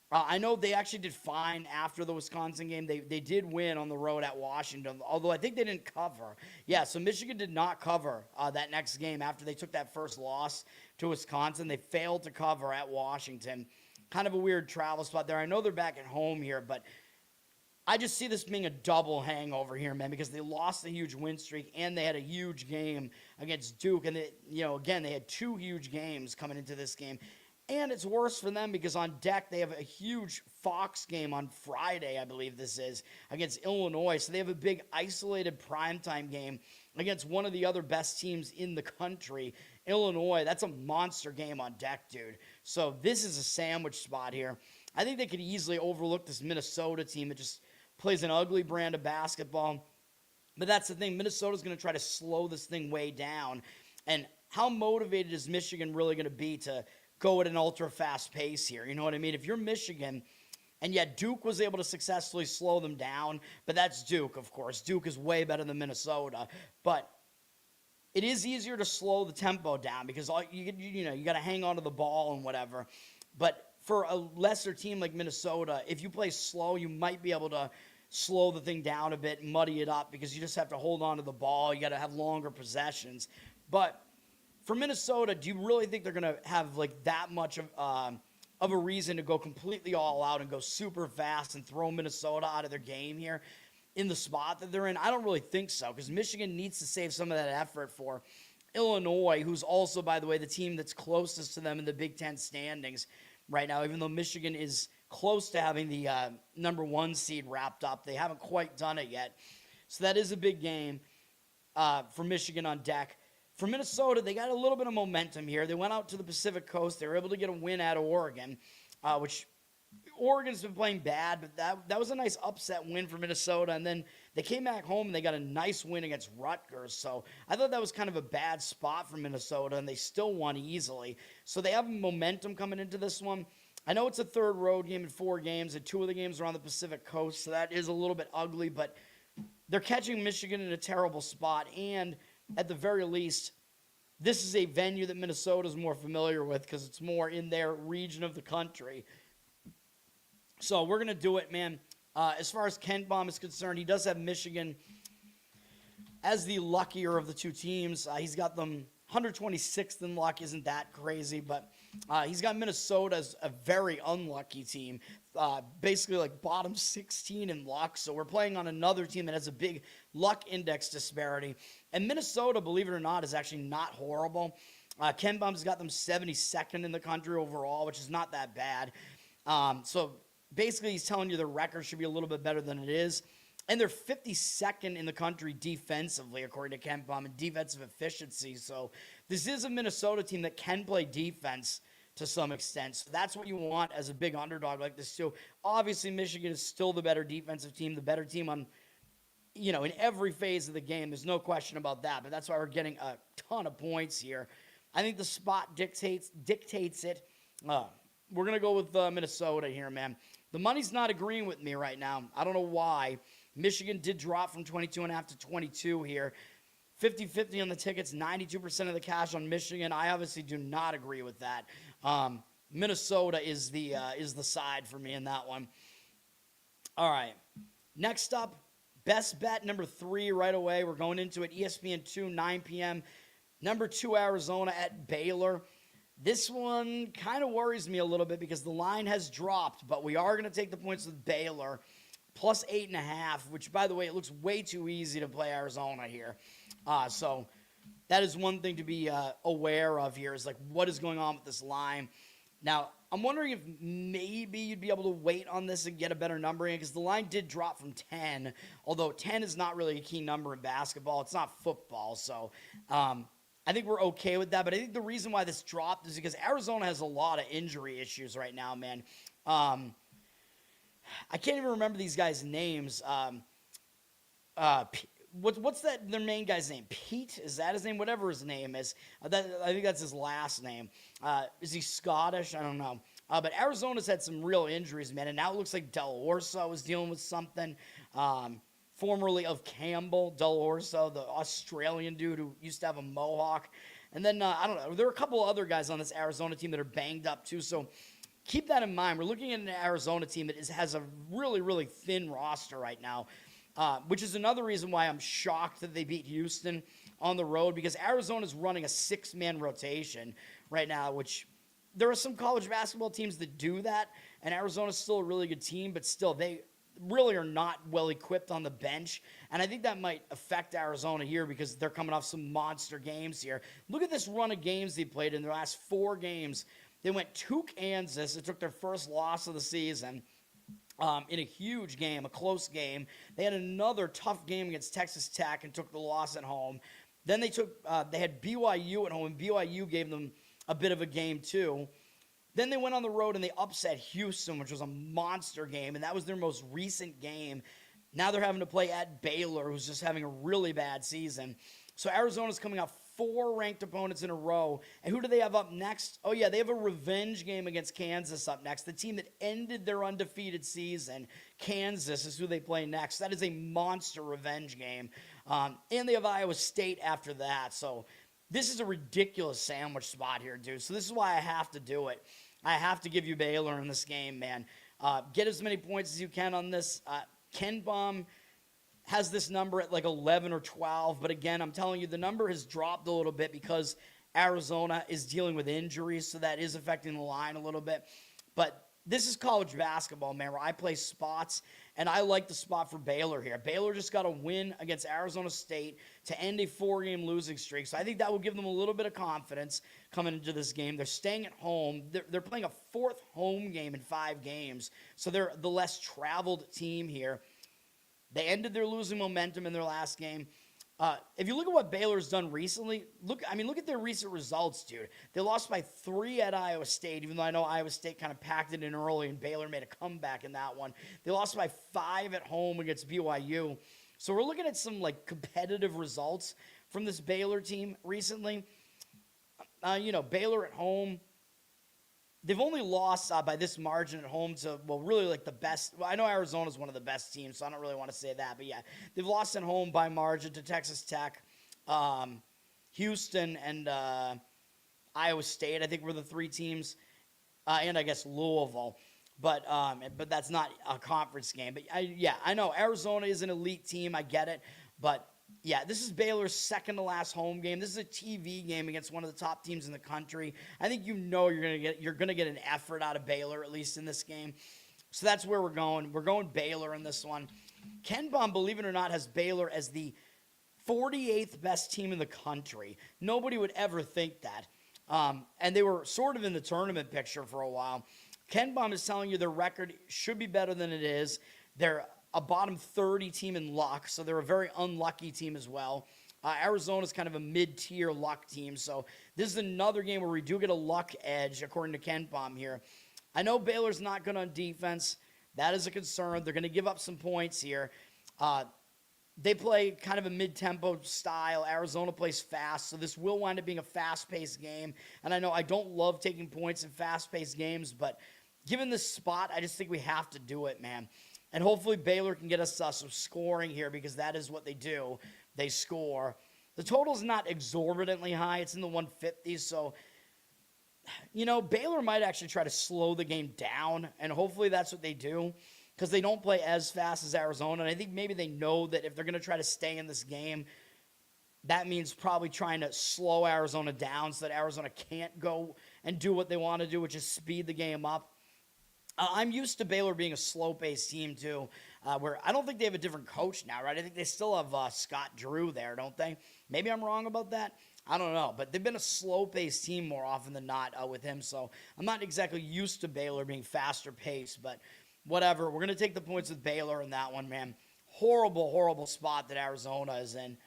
I know they actually did fine after the Wisconsin game. They did win on the road at Washington, although I think they didn't cover. Yeah, so Michigan did not cover that next game after they took that first loss to Wisconsin. They failed to cover at Washington. Kind of a weird travel spot there. I know they're back at home here, but I just see this being a double hangover here, man, because they lost a huge win streak and they had a huge game against Duke. And, again, they had 2 huge games coming into this game. And it's worse for them because on deck they have a huge Fox game on Friday, I believe this is, against Illinois. So they have a big isolated primetime game against one of the other best teams in the country, Illinois. That's a monster game on deck, dude. So this is a sandwich spot here. I think they could easily overlook this Minnesota team that just plays an ugly brand of basketball. But that's the thing. Minnesota's going to try to slow this thing way down. And how motivated is Michigan really going to be to go at an ultra-fast pace here? You know what I mean? If you're Michigan, and yet Duke was able to successfully slow them down, but that's Duke, of course. Duke is way better than Minnesota. But it is easier to slow the tempo down because you got to hang on to the ball and whatever. But for a lesser team like Minnesota, if you play slow, you might be able to slow the thing down a bit, muddy it up, because you just have to hold on to the ball. You got to have longer possessions. But for Minnesota, do you really think they're going to have like that much of a reason to go completely all out and go super fast and throw Minnesota out of their game here in the spot that they're in? I don't really think so, because Michigan needs to save some of that effort for Illinois, who's also, by the way, the team that's closest to them in the Big Ten standings right now. Even though Michigan is close to having the number 1 seed wrapped up, they haven't quite done it yet. So that is a big game for Michigan on deck. For Minnesota, they got a little bit of momentum here. They went out to the Pacific Coast. They were able to get a win at Oregon, which Oregon's been playing bad, but that was a nice upset win for Minnesota. And then they came back home and they got a nice win against Rutgers. So I thought that was kind of a bad spot for Minnesota, and they still won easily. So they have momentum coming into this one. I know it's a third road game in 4 games, and 2 of the games are on the Pacific Coast, so that is a little bit ugly, but they're catching Michigan in a terrible spot, and at the very least, this is a venue that Minnesota is more familiar with because it's more in their region of the country. So we're going to do it, man. As far as Ken Baum is concerned, he does have Michigan as the luckier of the 2 teams. He's got them 126th in luck. Isn't that crazy? But he's got Minnesota as a very unlucky team, basically like bottom 16 in luck. So we're playing on another team that has a big luck index disparity. And Minnesota, believe it or not, is actually not horrible. Ken Baum's got them 72nd in the country overall, which is not that bad. So basically he's telling you their record should be a little bit better than it is. And they're 52nd in the country defensively, according to Ken Baum, in defensive efficiency. So this is a Minnesota team that can play defense to some extent. So that's what you want as a big underdog like this too. Obviously, Michigan is still the better defensive team, the better team on, in every phase of the game. There's no question about that. But that's why we're getting a ton of points here. I think the spot dictates it. We're going to go with Minnesota here, man. The money's not agreeing with me right now. I don't know why. Michigan did drop from 22.5 to 22 here. 50-50 on the tickets, 92% of the cash on Michigan. I obviously do not agree with that. Minnesota is the side for me in that one. All right. Next up, best bet number 3 right away. We're going into it. ESPN2, 9 p.m. Number 2, Arizona at Baylor. This one kind of worries me a little bit because the line has dropped, but we are going to take the points with Baylor. Plus 8.5, which, by the way, it looks way too easy to play Arizona here. So that is one thing to be aware of here is, like, what is going on with this line. Now, I'm wondering if maybe you'd be able to wait on this and get a better number in because the line did drop from 10, although 10 is not really a key number in basketball. It's not football, so I think we're okay with that. But I think the reason why this dropped is because Arizona has a lot of injury issues right now, man. I can't even remember these guys' names. What's their main guy's name? Pete? Is that his name? Whatever his name is. I think that's his last name. Is he Scottish? I don't know. But Arizona's had some real injuries, man. And now it looks like Del Orso is dealing with something. Formerly of Campbell, Del Orso, the Australian dude who used to have a mohawk. And then, I don't know. There are a couple of other guys on this Arizona team that are banged up, too. So keep that in mind. We're looking at an Arizona team that has a really, really thin roster right now, which is another reason why I'm shocked that they beat Houston on the road, because Arizona's running a 6-man rotation right now, which there are some college basketball teams that do that, and Arizona's still a really good team, but still they really are not well equipped on the bench, and I think that might affect Arizona here because they're coming off some monster games here. Look at this run of games they played in their last 4 games. They went to Kansas. It took their first loss of the season. In a huge game, a close game. They had another tough game against Texas Tech and took the loss at home. Then they had BYU at home, and BYU gave them a bit of a game too. Then they went on the road and they upset Houston, which was a monster game, and that was their most recent game. Now they're having to play at Baylor, who's just having a really bad season. So Arizona's coming off 4 ranked opponents in a row. And who do they have up next? Oh, yeah, they have a revenge game against Kansas up next. The team that ended their undefeated season, Kansas, is who they play next. That is a monster revenge game. And they have Iowa State after that. So this is a ridiculous sandwich spot here, dude. So this is why I have to do it. I have to give you Baylor in this game, man. Get as many points as you can on this. Ken Baum has this number at like 11 or 12. But again, I'm telling you, the number has dropped a little bit because Arizona is dealing with injuries. So that is affecting the line a little bit. But this is college basketball, man, where I play spots. And I like the spot for Baylor here. Baylor just got a win against Arizona State to end a 4-game losing streak. So I think that will give them a little bit of confidence coming into this game. They're staying at home. They're playing a 4th home game in 5 games. So they're the less traveled team here. They ended their losing momentum in their last game. If you look at what Baylor's done recently, look at their recent results, dude. They lost by 3 at Iowa State, even though I know Iowa State kind of packed it in early and Baylor made a comeback in that one. They lost by 5 at home against BYU. So we're looking at some like competitive results from this Baylor team recently. Baylor at home, they've only lost by this margin at home to, well, really like the best. Well, I know Arizona's one of the best teams, so I don't really want to say that. But, yeah, they've lost at home by margin to Texas Tech, Houston, and Iowa State, I think were the 3 teams, and I guess Louisville. But that's not a conference game. But, I know Arizona is an elite team. I get it. But, yeah, this is Baylor's second to last home game. This is a TV game against one of the top teams in the country. I think you're gonna get an effort out of Baylor, at least in this game. So that's where we're going. We're going Baylor in this one. Ken Baum, believe it or not, has Baylor as the 48th best team in the country. Nobody would ever think that. And they were sort of in the tournament picture for a while. Ken Baum is telling you their record should be better than it is. They're a bottom 30 team in luck, so they're a very unlucky team as well. Arizona's kind of a mid-tier luck team, so this is another game where we do get a luck edge, according to Ken Baum here. I know Baylor's not good on defense. That is a concern. They're going to give up some points here. They play kind of a mid-tempo style. Arizona plays fast, so this will wind up being a fast-paced game. And I know I don't love taking points in fast-paced games, but given this spot, I just think we have to do it, man. And hopefully Baylor can get us some scoring here because that is what they do. They score. The total's not exorbitantly high. It's in the 150s. So, Baylor might actually try to slow the game down, and hopefully that's what they do because they don't play as fast as Arizona. And I think maybe they know that if they're going to try to stay in this game, that means probably trying to slow Arizona down so that Arizona can't go and do what they want to do, which is speed the game up. I'm used to Baylor being a slow-paced team, too, where I don't think they have a different coach now, right? I think they still have Scott Drew there, don't they? Maybe I'm wrong about that. I don't know. But they've been a slow-paced team more often than not with him, so I'm not exactly used to Baylor being faster-paced, but whatever. We're going to take the points with Baylor in that one, man. Horrible, horrible spot that Arizona is in.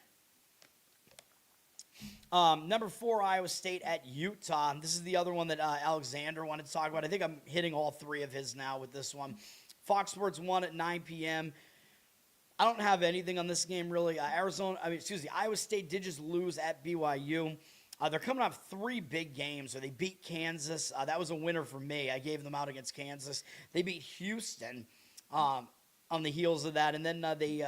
Number 4, Iowa State at Utah. This is the other one that Alexander wanted to talk about. I think I'm hitting all 3 of his now with this one. Fox Sports 1 at 9 p.m. I don't have anything on this game, really. Iowa State did just lose at BYU. They're coming off 3 big games. So they beat Kansas. That was a winner for me. I gave them out against Kansas. They beat Houston on the heels of that. And then they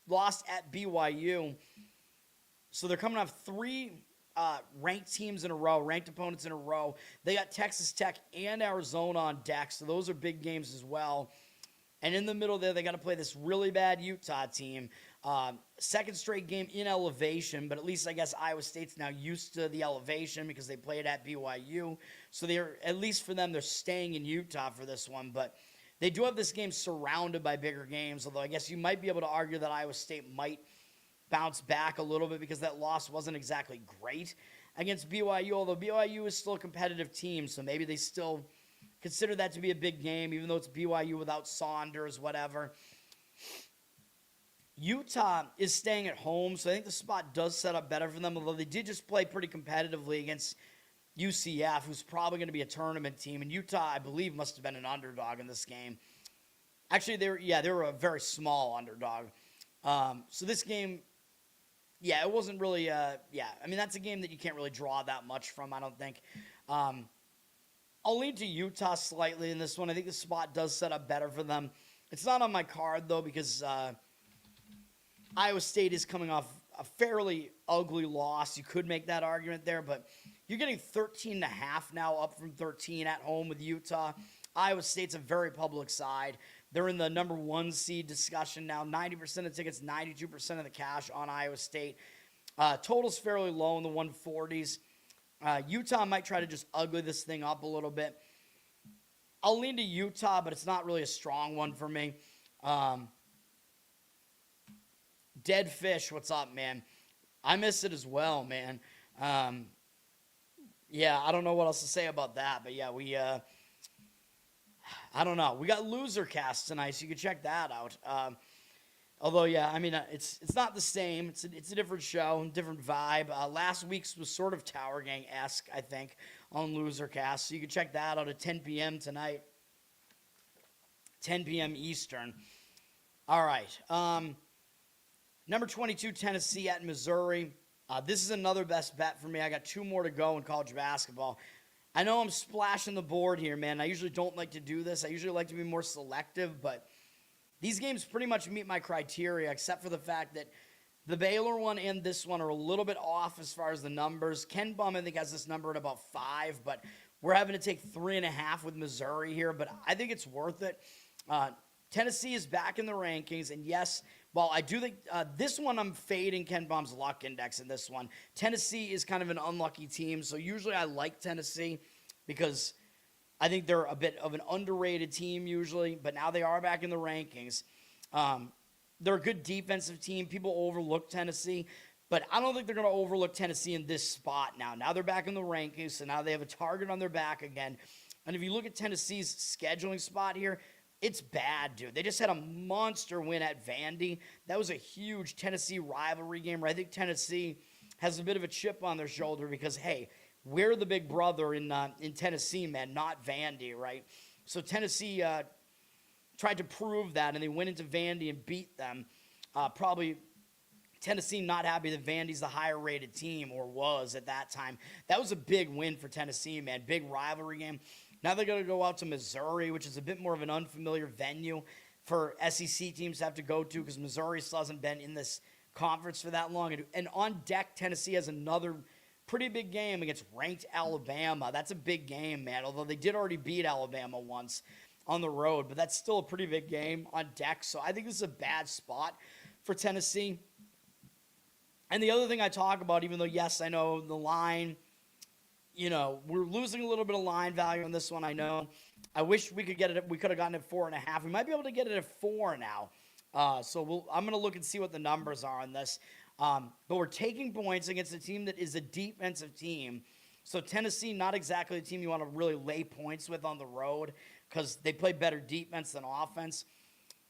lost at BYU. So they're coming off 3 ranked teams in a row, ranked opponents in a row. They got Texas Tech and Arizona on deck, so those are big games as well. And in the middle there, they got to play this really bad Utah team. Second straight game in elevation, but at least I guess Iowa State's now used to the elevation because they played at BYU. So at least for them, they're staying in Utah for this one. But they do have this game surrounded by bigger games, although I guess you might be able to argue that Iowa State might bounce back a little bit because that loss wasn't exactly great. against BYU, although BYU is still a competitive team, so maybe they still consider that to be a big game, even though it's BYU without Saunders, whatever. Utah is staying at home, so I think the spot does set up better for them, although they did just play pretty competitively against UCF, who's probably going to be a tournament team. And Utah, I believe, must have been an underdog in this game. Actually, they were a very small underdog. So this game, it wasn't really, I mean, that's a game that you can't really draw that much from, I don't think. I'll lean to Utah slightly in this one. I think the spot does set up better for them. It's not on my card, though, because Iowa State is coming off a fairly ugly loss. You could make that argument there, but you're getting 13.5 now, up from 13 at home with Utah. Iowa State's a very public side. They're in the number 1 seed discussion now. 90% of tickets, 92% of the cash on Iowa State. Total's fairly low in the 140s. Utah might try to just ugly this thing up a little bit. I'll lean to Utah, but it's not really a strong one for me. Dead Fish, what's up, man? I miss it as well, man. I don't know what else to say about that, but I don't know. We got Loser Cast tonight, so you can check that out. Although, I mean, it's not the same. It's a different show, different vibe. Last week's was sort of Tower Gang-esque, I think, on Loser Cast, so you can check that out at 10 p.m. tonight, 10 p.m. Eastern. All right. Number 22, Tennessee at Missouri. This is another best bet for me. I got 2 more to go in college basketball. I know I'm splashing the board here, man. I usually don't like to do this. I usually like to be more selective, but these games pretty much meet my criteria, except for the fact that the Baylor one and this one are a little bit off as far as the numbers. Ken Bum, I think, has this number at about 5, but we're having to take 3.5 with Missouri here, but I think it's worth it. Tennessee is back in the rankings, and yes, while I do think this one I'm fading Ken Baum's luck index in this one. Tennessee is kind of an unlucky team, so usually I like Tennessee because I think they're a bit of an underrated team usually, but now they are back in the rankings. They're a good defensive team. People overlook Tennessee, but I don't think they're going to overlook Tennessee in this spot now. Now they're back in the rankings, so now they have a target on their back again. And if you look at Tennessee's scheduling spot here, it's bad, dude. They just had a monster win at Vandy. That was a huge Tennessee rivalry game where I think Tennessee has a bit of a chip on their shoulder because, hey, we're the big brother in Tennessee, man, not Vandy, right? So Tennessee tried to prove that, and they went into Vandy and beat them. Probably Tennessee not happy that Vandy's the higher-rated team, or was at that time. That was a big win for Tennessee, man. Big rivalry game. Now they're going to go out to Missouri, which is a bit more of an unfamiliar venue for SEC teams to have to go to because Missouri still hasn't been in this conference for that long. And on deck, Tennessee has another pretty big game against ranked Alabama. That's a big game, man, although they did already beat Alabama once on the road. But that's still a pretty big game on deck. So I think this is a bad spot for Tennessee. And the other thing I talk about, even though, yes, I know the line – we're losing a little bit of line value on this one, I know. I wish we could get it. We could have gotten it 4.5. We might be able to get it at 4 now. So I'm going to look and see what the numbers are on this. But we're taking points against a team that is a defensive team. So Tennessee, not exactly a team you want to really lay points with on the road because they play better defense than offense.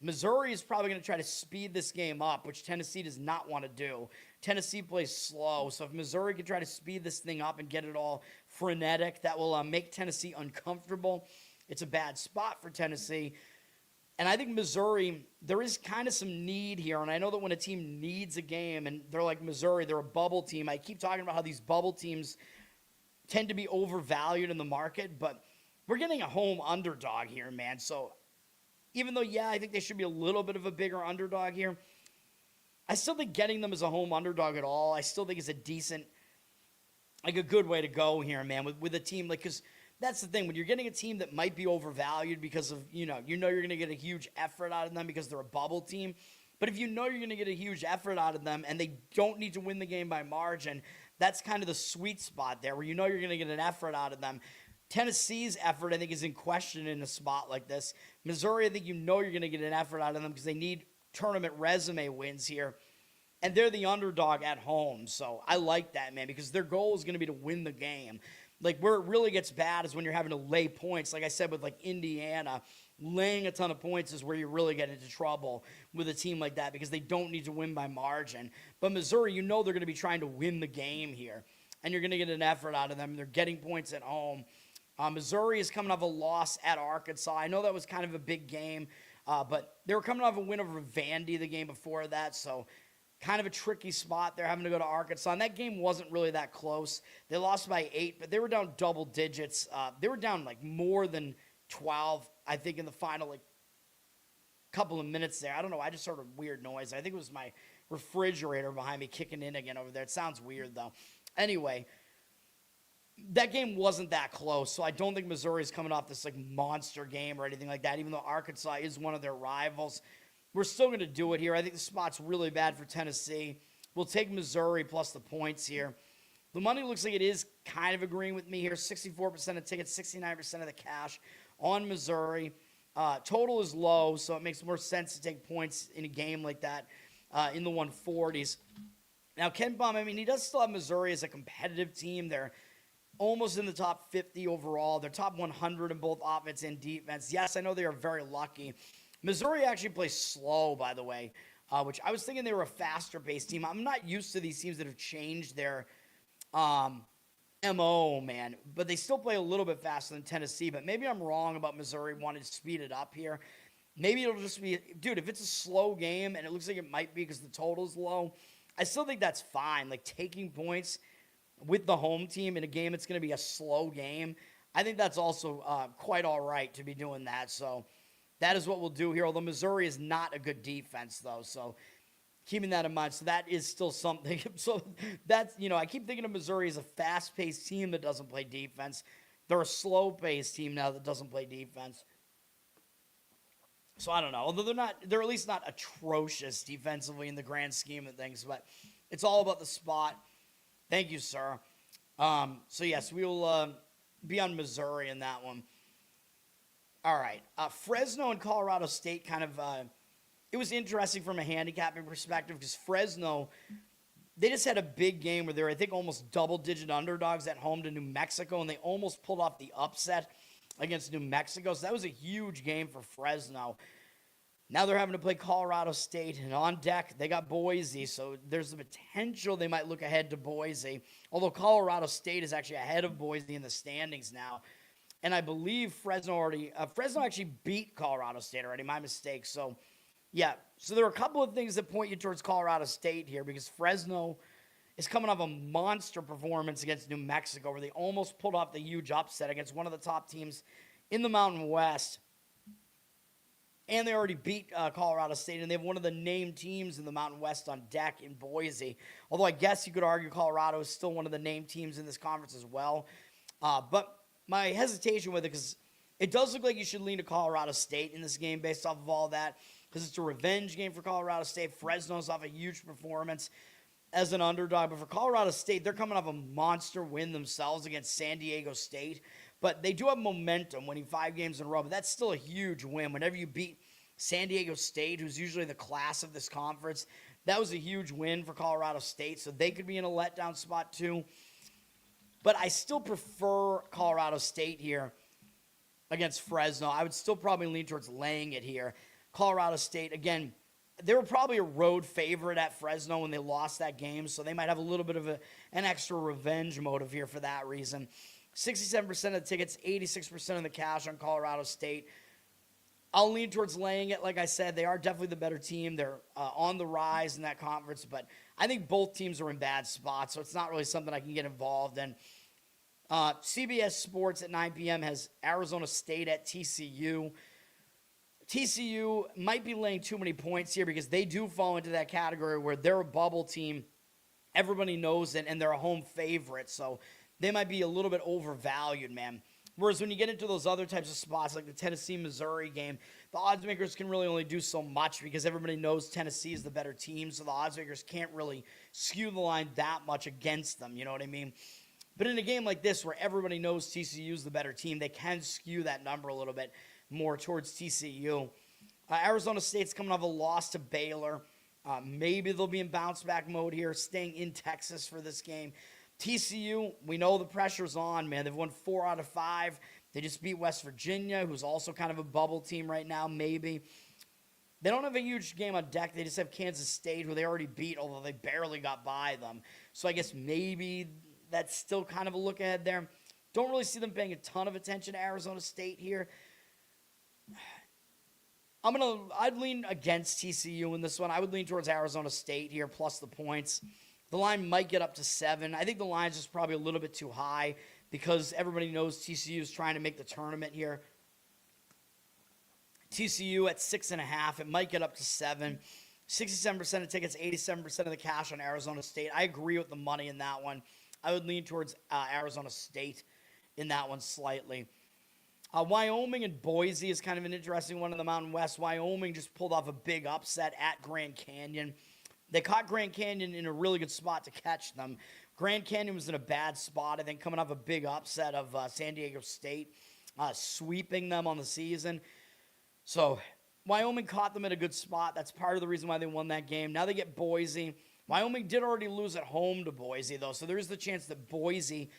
Missouri is probably going to try to speed this game up, which Tennessee does not want to do. Tennessee plays slow, so if Missouri can try to speed this thing up and get it all frenetic, that will make Tennessee uncomfortable. It's a bad spot for Tennessee. And I think Missouri, there is kind of some need here, and I know that when a team needs a game, and they're like Missouri, they're a bubble team. I keep talking about how these bubble teams tend to be overvalued in the market, but we're getting a home underdog here, man. So even though, I think they should be a little bit of a bigger underdog here, I still think getting them as a home underdog at all, I still think is a decent, a good way to go here, man, with a team. Because that's the thing. When you're getting a team that might be overvalued because of, you're going to get a huge effort out of them because they're a bubble team. But if you're going to get a huge effort out of them and they don't need to win the game by margin, that's kind of the sweet spot there where you're going to get an effort out of them. Tennessee's effort, I think, is in question in a spot like this. Missouri, I think you're going to get an effort out of them because they need tournament resume wins here. and they're the underdog at home. So I like that, man, because their goal is going to be to win the game. Like, where it really gets bad is when you're having to lay points. Like I said, with like Indiana, laying a ton of points is where you really get into trouble with a team like that because they don't need to win by margin. But Missouri, you know they're going to be trying to win the game here, and you're going to get an effort out of them. They're getting points at home. Missouri is coming off a loss at Arkansas. I know that was kind of a big game, but they were coming off a win over Vandy the game before that, so kind of a tricky spot. They're having to go to Arkansas, and that game wasn't really that close. They lost by 8, but they were down double digits. They were down like more than 12, I think, in the final like couple of minutes there. I don't know. I just heard a weird noise. I think it was my refrigerator behind me kicking in again over there. It sounds weird, though. Anyway, that game wasn't that close, so I don't think Missouri is coming off this like monster game or anything like that, even though Arkansas is one of their rivals. We're still going to do it here. I think the spot's really bad for Tennessee. We'll take Missouri plus the points here. The money looks like it is kind of agreeing with me here. 64% of tickets, 69% of the cash on Missouri. Total is low, so it makes more sense to take points in a game like that in the 140s. Now, Ken Baum, I mean, he does still have Missouri as a competitive team. They're almost in the top 50 overall. They're top 100 in both offense and defense. Yes, I know they are very lucky. Missouri actually plays slow, by the way, which I was thinking they were a faster-paced team. I'm not used to these teams that have changed their MO, man, but they still play a little bit faster than Tennessee. But maybe I'm wrong about Missouri wanting to speed it up here. Maybe it'll just be, dude, if it's a slow game, and it looks like it might be because the total's low, I still think that's fine. Like, taking points with the home team in a game it's going to be a slow game, I think that's also quite all right to be doing that. So that is what we'll do here, although Missouri is not a good defense, though. So keeping that in mind. So that is still something. So that's, I keep thinking of Missouri as a fast-paced team that doesn't play defense. They're a slow-paced team now that doesn't play defense. So I don't know. Although they're at least not atrocious defensively in the grand scheme of things, but it's all about the spot. Thank you, sir. So yes, we will be on Missouri in that one. All right. Fresno and Colorado State kind of, it was interesting from a handicapping perspective because Fresno, they just had a big game where they were, I think, almost double-digit underdogs at home to New Mexico, and they almost pulled off the upset against New Mexico. So that was a huge game for Fresno. Now they're having to play Colorado State, and on deck, they got Boise, so there's the potential they might look ahead to Boise, although Colorado State is actually ahead of Boise in the standings now. And I believe Fresno actually beat Colorado State already, my mistake. So, yeah, so there are a couple of things that point you towards Colorado State here because Fresno is coming off a monster performance against New Mexico where they almost pulled off the huge upset against one of the top teams in the Mountain West. And they already beat Colorado State, and they have one of the named teams in the Mountain West on deck in Boise. Although I guess you could argue Colorado is still one of the named teams in this conference as well. But my hesitation with it, because it does look like you should lean to Colorado State in this game based off of all that, because it's a revenge game for Colorado State. Fresno's off a huge performance as an underdog. But for Colorado State, they're coming off a monster win themselves against San Diego State. But they do have momentum, winning 5 games in a row. But that's still a huge win. Whenever you beat San Diego State, who's usually the class of this conference, that was a huge win for Colorado State. So they could be in a letdown spot too. But I still prefer Colorado State here against Fresno. I would still probably lean towards laying it here. Colorado State, again, they were probably a road favorite at Fresno when they lost that game, so they might have a little bit of an extra revenge motive here for that reason. 67% of the tickets, 86% of the cash on Colorado State. I'll lean towards laying it. Like I said, they are definitely the better team. They're on the rise in that conference, but I think both teams are in bad spots, so it's not really something I can get involved in. CBS Sports at 9 p.m. has Arizona State at TCU. TCU might be laying too many points here because they do fall into that category where they're a bubble team. Everybody knows it, and they're a home favorite, so they might be a little bit overvalued, man. Whereas when you get into those other types of spots, like the Tennessee-Missouri game, the odds makers can really only do so much because everybody knows Tennessee is the better team, so the odds makers can't really skew the line that much against them, you know what I mean? But in a game like this where everybody knows TCU is the better team, they can skew that number a little bit more towards TCU. Arizona State's coming off a loss to Baylor. Maybe they'll be in bounce-back mode here, staying in Texas for this game. TCU, we know the pressure's on, man. They've won 4 out of 5. They just beat West Virginia, who's also kind of a bubble team right now, maybe. They don't have a huge game on deck. They just have Kansas State, who they already beat, although they barely got by them. So I guess maybe that's still kind of a look ahead there. Don't really see them paying a ton of attention to Arizona State here. I'd lean against TCU in this one. I would lean towards Arizona State here, plus the points. The line might get up to 7. I think the line's just probably a little bit too high because everybody knows TCU is trying to make the tournament here. TCU at 6.5. It might get up to 7. 67% of tickets, 87% of the cash on Arizona State. I agree with the money in that one. I would lean towards Arizona State in that one slightly. Wyoming and Boise is kind of an interesting one in the Mountain West. Wyoming just pulled off a big upset at Grand Canyon. They caught Grand Canyon in a really good spot to catch them. Grand Canyon was in a bad spot, I think, coming off a big upset of San Diego State, sweeping them on the season. So Wyoming caught them at a good spot. That's part of the reason why they won that game. Now they get Boise. Wyoming did already lose at home to Boise, though, so there is the chance that Boise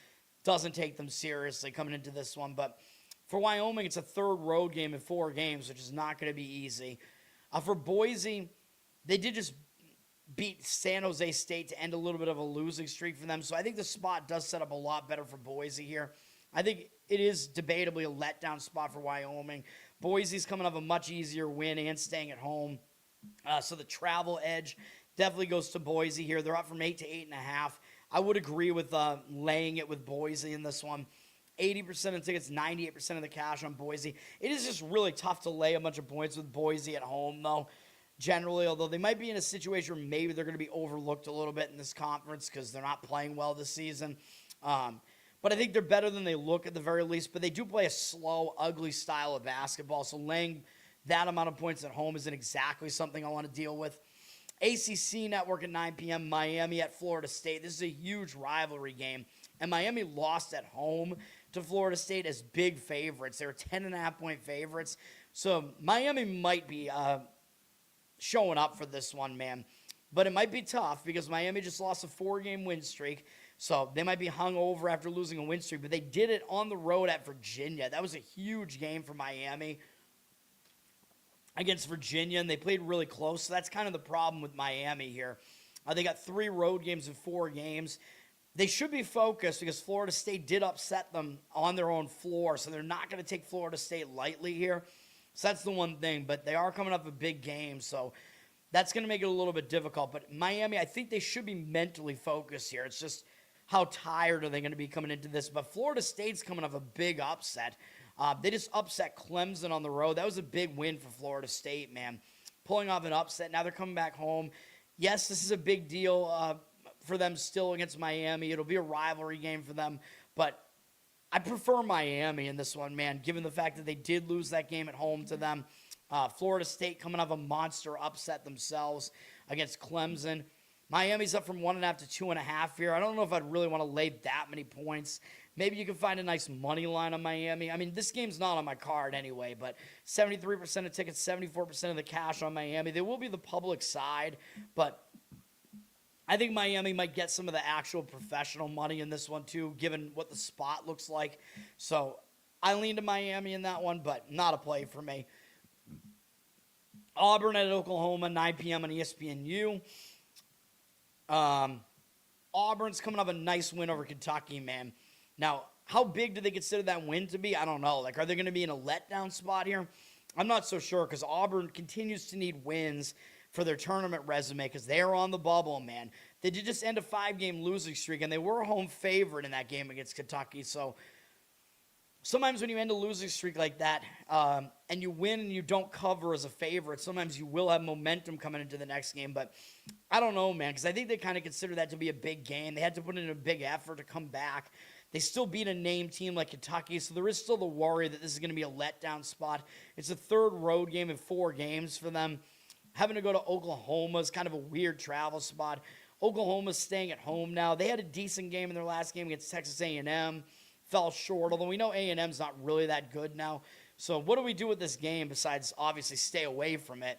doesn't take them seriously coming into this one. But for Wyoming, it's a third road game in 4 games, which is not going to be easy. For Boise, they did just beat San Jose State to end a little bit of a losing streak for them. So I think the spot does set up a lot better for Boise here. I think it is debatably a letdown spot for Wyoming. Boise's coming off a much easier win and staying at home. So the travel edge definitely goes to Boise here. They're up from 8 to 8.5. I would agree with laying it with Boise in this one. 80% of tickets, 98% of the cash on Boise. It is just really tough to lay a bunch of points with Boise at home, though, generally, although they might be in a situation where maybe they're going to be overlooked a little bit in this conference because they're not playing well this season. But I think they're better than they look at the very least, but they do play a slow, ugly style of basketball, so laying that amount of points at home isn't exactly something I want to deal with. ACC Network at 9 p.m., Miami at Florida State. This is a huge rivalry game, and Miami lost at home to Florida State as big favorites. They were 10.5-point favorites, so Miami might be showing up for this one, man. But it might be tough because Miami just lost a 4-game win streak, so they might be hung over after losing a win streak, but they did it on the road at Virginia. That was a huge game for Miami against Virginia, and they played really close, so that's kind of the problem with Miami here. They got 3 road games in 4 games. They should be focused because Florida State did upset them on their own floor, so they're not going to take Florida State lightly here. So that's the one thing, but they are coming up a big game, so that's going to make it a little bit difficult. But Miami, I think they should be mentally focused here. It's just how tired are they going to be coming into this? But Florida State's coming off a big upset. They just upset Clemson on the road. That was a big win for Florida State, man. Pulling off an upset. Now they're coming back home. Yes, this is a big deal for them still against Miami. It'll be a rivalry game for them. But I prefer Miami in this one, man, given the fact that they did lose that game at home to them. Florida State coming off a monster upset themselves against Clemson. Miami's up from 1.5 to 2.5 here. I don't know if I'd really want to lay that many points. Maybe you can find a nice money line on Miami. I mean, this game's not on my card anyway, but 73% of tickets, 74% of the cash on Miami. They will be the public side, but I think Miami might get some of the actual professional money in this one too, given what the spot looks like. So I lean to Miami in that one, but not a play for me. Auburn at Oklahoma, 9 p.m. on ESPNU. Auburn's coming off a nice win over Kentucky, man. Now, how big do they consider that win to be? I don't know. Like, are they going to be in a letdown spot here? I'm not so sure because Auburn continues to need wins for their tournament resume because they are on the bubble, man. They did just end a 5-game losing streak, and they were a home favorite in that game against Kentucky. So sometimes when you end a losing streak like that and you win and you don't cover as a favorite, sometimes you will have momentum coming into the next game. But I don't know, man, because I think they kind of consider that to be a big game. They had to put in a big effort to come back. They still beat a named team like Kentucky, so there is still the worry that this is going to be a letdown spot. It's a third road game in 4 games for them. Having to go to Oklahoma is kind of a weird travel spot. Oklahoma's staying at home now. They had a decent game in their last game against Texas A&M. Fell short, although we know A&M's not really that good now. So what do we do with this game besides obviously stay away from it?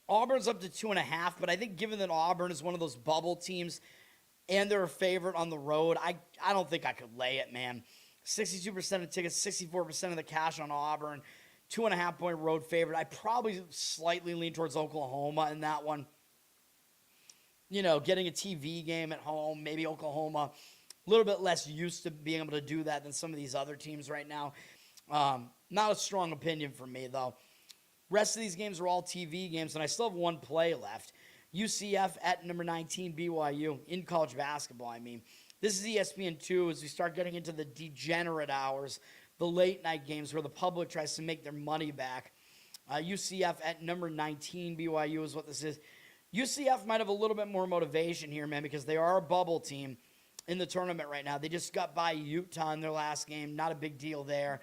Auburn's up to 2.5, but I think given that Auburn is one of those bubble teams and they're a favorite on the road, I don't think I could lay it, man. 62% of tickets, 64% of the cash on Auburn, 2.5-point road favorite. I probably slightly lean towards Oklahoma in that one. You know, getting a TV game at home, maybe Oklahoma, a little bit less used to being able to do that than some of these other teams right now. Not a strong opinion for me, though. Rest of these games are all TV games, and I still have one play left. UCF at number 19, BYU, in college basketball, I mean. This is ESPN2 as we start getting into the degenerate hours, the late-night games where the public tries to make their money back. UCF at number 19, BYU is what this is. UCF might have a little bit more motivation here, man, because they are a bubble team in the tournament right now. They just got by Utah in their last game. Not a big deal there.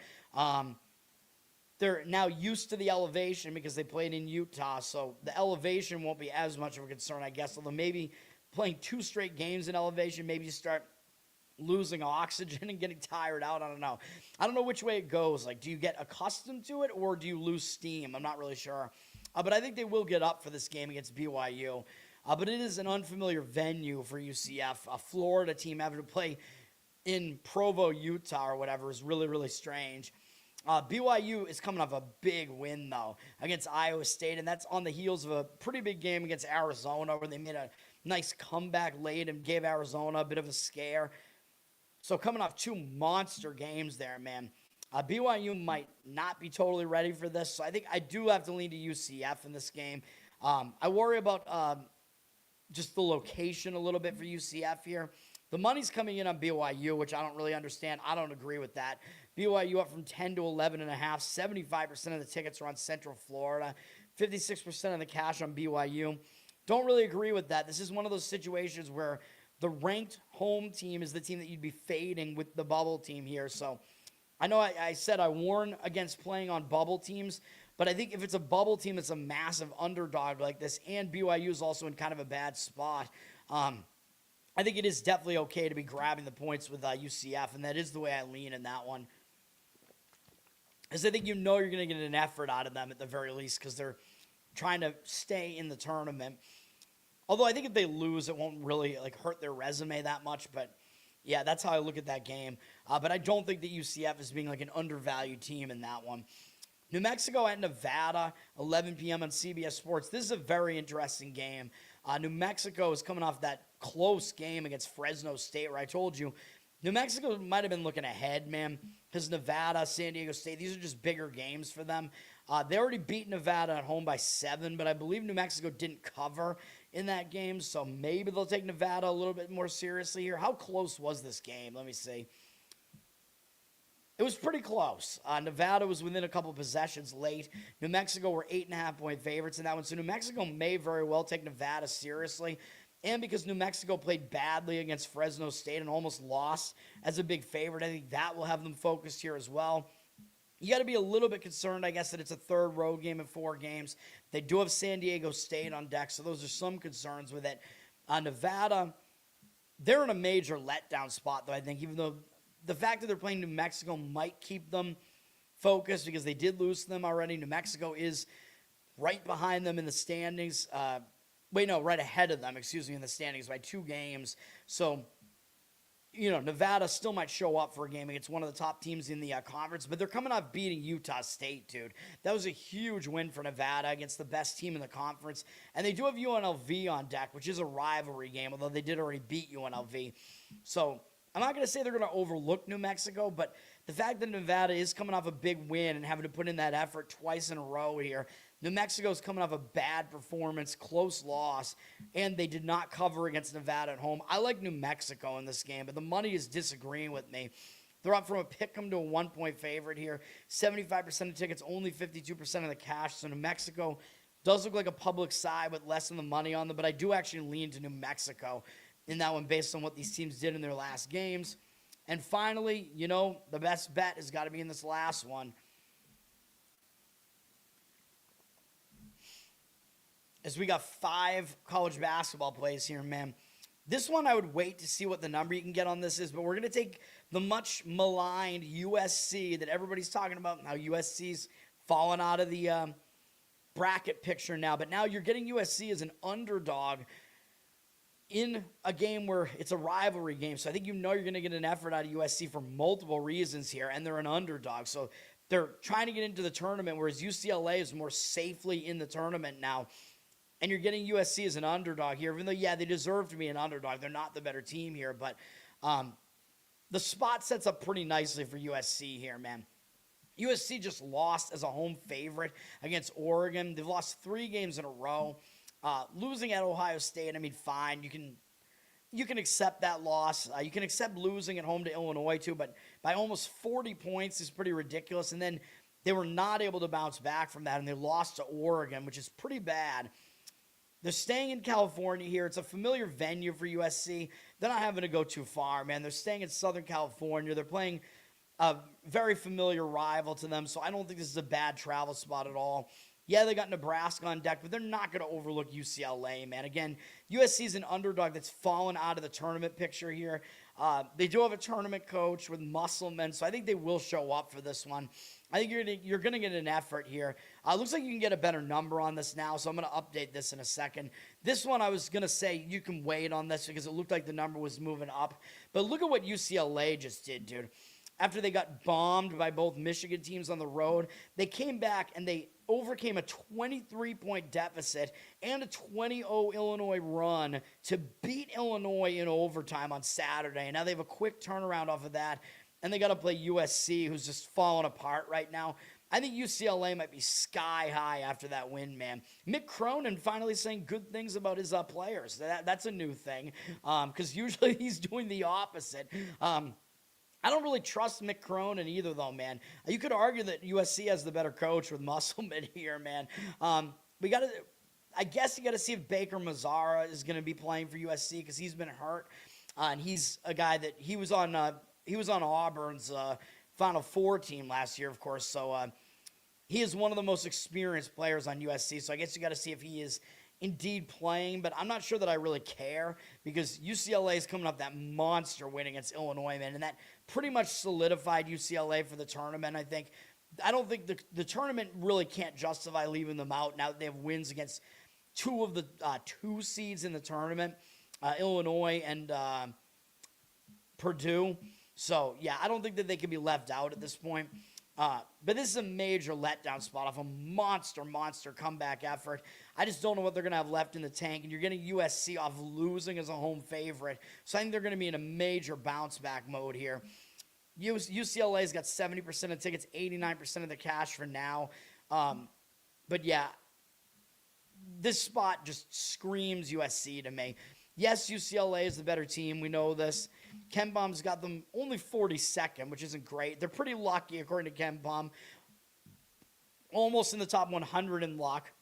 They're now used to the elevation because they played in Utah, so the elevation won't be as much of a concern, I guess, although maybe playing 2 straight games in elevation, maybe you start losing oxygen and getting tired out. I don't know. I don't know which way it goes. Like, do you get accustomed to it or do you lose steam? I'm not really sure. But I think they will get up for this game against BYU. But it is an unfamiliar venue for UCF. A Florida team having to play in Provo, Utah or whatever is really, really strange. BYU is coming off a big win, though, against Iowa State, and that's on the heels of a pretty big game against Arizona where they made a nice comeback late and gave Arizona a bit of a scare. So coming off 2 monster games there, man. BYU might not be totally ready for this, so I think I do have to lean to UCF in this game. I worry about just the location a little bit for UCF here. The money's coming in on BYU, which I don't really understand. I don't agree with that. BYU up from 10 to 11.5. 75% of the tickets are on Central Florida. 56% of the cash on BYU. Don't really agree with that. This is one of those situations where the ranked home team is the team that you'd be fading with the bubble team here. So I know I said I warn against playing on bubble teams, but I think if it's a bubble team, it's a massive underdog like this, and BYU is also in kind of a bad spot. I think it is definitely okay to be grabbing the points with UCF, and that is the way I lean in that one. Because I think you know you're going to get an effort out of them at the very least because they're trying to stay in the tournament. Although I think if they lose, it won't really hurt their resume that much. But, yeah, that's how I look at that game. But I don't think that UCF is being an undervalued team in that one. New Mexico at Nevada, 11 p.m. on CBS Sports. This is a very interesting game. New Mexico is coming off that close game against Fresno State where I told you New Mexico might have been looking ahead, man, because Nevada, San Diego State, these are just bigger games for them. They already beat Nevada at home by 7, but I believe New Mexico didn't cover in that game, so maybe they'll take Nevada a little bit more seriously here. How close was this game? Let me see. It was pretty close. Nevada was within a couple possessions late. New Mexico were 8.5-point favorites in that one, so New Mexico may very well take Nevada seriously. And because New Mexico played badly against Fresno State and almost lost as a big favorite, I think that will have them focused here as well. You got to be a little bit concerned, I guess, that it's a third road game in 4 games. They do have San Diego State on deck, so those are some concerns with it. Nevada, they're in a major letdown spot, though, I think, even though the fact that they're playing New Mexico might keep them focused because they did lose to them already. New Mexico is right behind them in the standings. Right ahead of them, in the standings by 2 games. So, Nevada still might show up for a game against one of the top teams in the conference, but they're coming off beating Utah State, dude. That was a huge win for Nevada against the best team in the conference. And they do have UNLV on deck, which is a rivalry game, although they did already beat UNLV. So, I'm not going to say they're going to overlook New Mexico, but the fact that Nevada is coming off a big win and having to put in that effort twice in a row here, New Mexico's coming off a bad performance, close loss, and they did not cover against Nevada at home. I like New Mexico in this game, but the money is disagreeing with me. They're up from a pick'em to a 1-point favorite here. 75% of tickets, only 52% of the cash. So New Mexico does look like a public side with less than the money on them, but I do actually lean to New Mexico in that one based on what these teams did in their last games. And finally, the best bet has got to be in this last one. As we got 5 college basketball plays here, man. This one I would wait to see what the number you can get on this is, but we're going to take the much maligned USC that everybody's talking about, how USC's fallen out of the bracket picture now, but now you're getting USC as an underdog in a game where it's a rivalry game. So I think you're going to get an effort out of USC for multiple reasons here, and they're an underdog. So they're trying to get into the tournament, whereas UCLA is more safely in the tournament now. And you're getting USC as an underdog here, even though, yeah, they deserve to be an underdog. They're not the better team here, but the spot sets up pretty nicely for USC here, man. USC just lost as a home favorite against Oregon. They've lost 3 games in a row. Losing at Ohio State, I mean, fine. You can accept that loss. You can accept losing at home to Illinois, too, but by almost 40 points is pretty ridiculous. And then they were not able to bounce back from that, and they lost to Oregon, which is pretty bad. They're staying in California here. It's a familiar venue for USC. They're not having to go too far, man. They're staying in Southern California. They're playing a very familiar rival to them, so I don't think this is a bad travel spot at all. Yeah, they got Nebraska on deck, but they're not going to overlook UCLA, man. Again, USC is an underdog that's fallen out of the tournament picture here. They do have a tournament coach with Musselman, so I think they will show up for this one. I think you're going to get an effort here. Looks like you can get a better number on this now, so I'm going to update this in a second. This one I was going to say you can wait on this because it looked like the number was moving up. But look at what UCLA just did, dude. After they got bombed by both Michigan teams on the road, they came back and they overcame a 23-point deficit and a 20-0 Illinois run to beat Illinois in overtime on Saturday. And now they have a quick turnaround off of that, and they got to play USC, who's just falling apart right now. I think UCLA might be sky high after that win, man. Mick Cronin finally saying good things about his players. That's a new thing because usually he's doing the opposite. I don't really trust Mick Cronin either, though, man. You could argue that USC has the better coach with Musselman here, man. I guess you got to see if Baker Mazzara is going to be playing for USC because he's been hurt, and he's a guy that he was on Auburn's Final Four team last year, of course. So he is one of the most experienced players on USC. So I guess you got to see if he is indeed playing, but I'm not sure that I really care because UCLA is coming up that monster win against Illinois, man, and that pretty much solidified UCLA for the tournament, I think. I don't think the tournament really can't justify leaving them out now that they have wins against 2 of the 2 seeds in the tournament, Illinois and Purdue. So, yeah, I don't think that they can be left out at this point. But this is a major letdown spot off a monster comeback effort. I just don't know what they're going to have left in the tank, and you're getting USC off losing as a home favorite. So I think they're going to be in a major bounce-back mode here. UCLA's got 70% of tickets, 89% of the cash for now. But, yeah, this spot just screams USC to me. Yes, UCLA is the better team. We know this. Ken Palm's got them only 42nd, which isn't great. They're pretty lucky, according to Ken Palm. Almost in the top 100 in luck.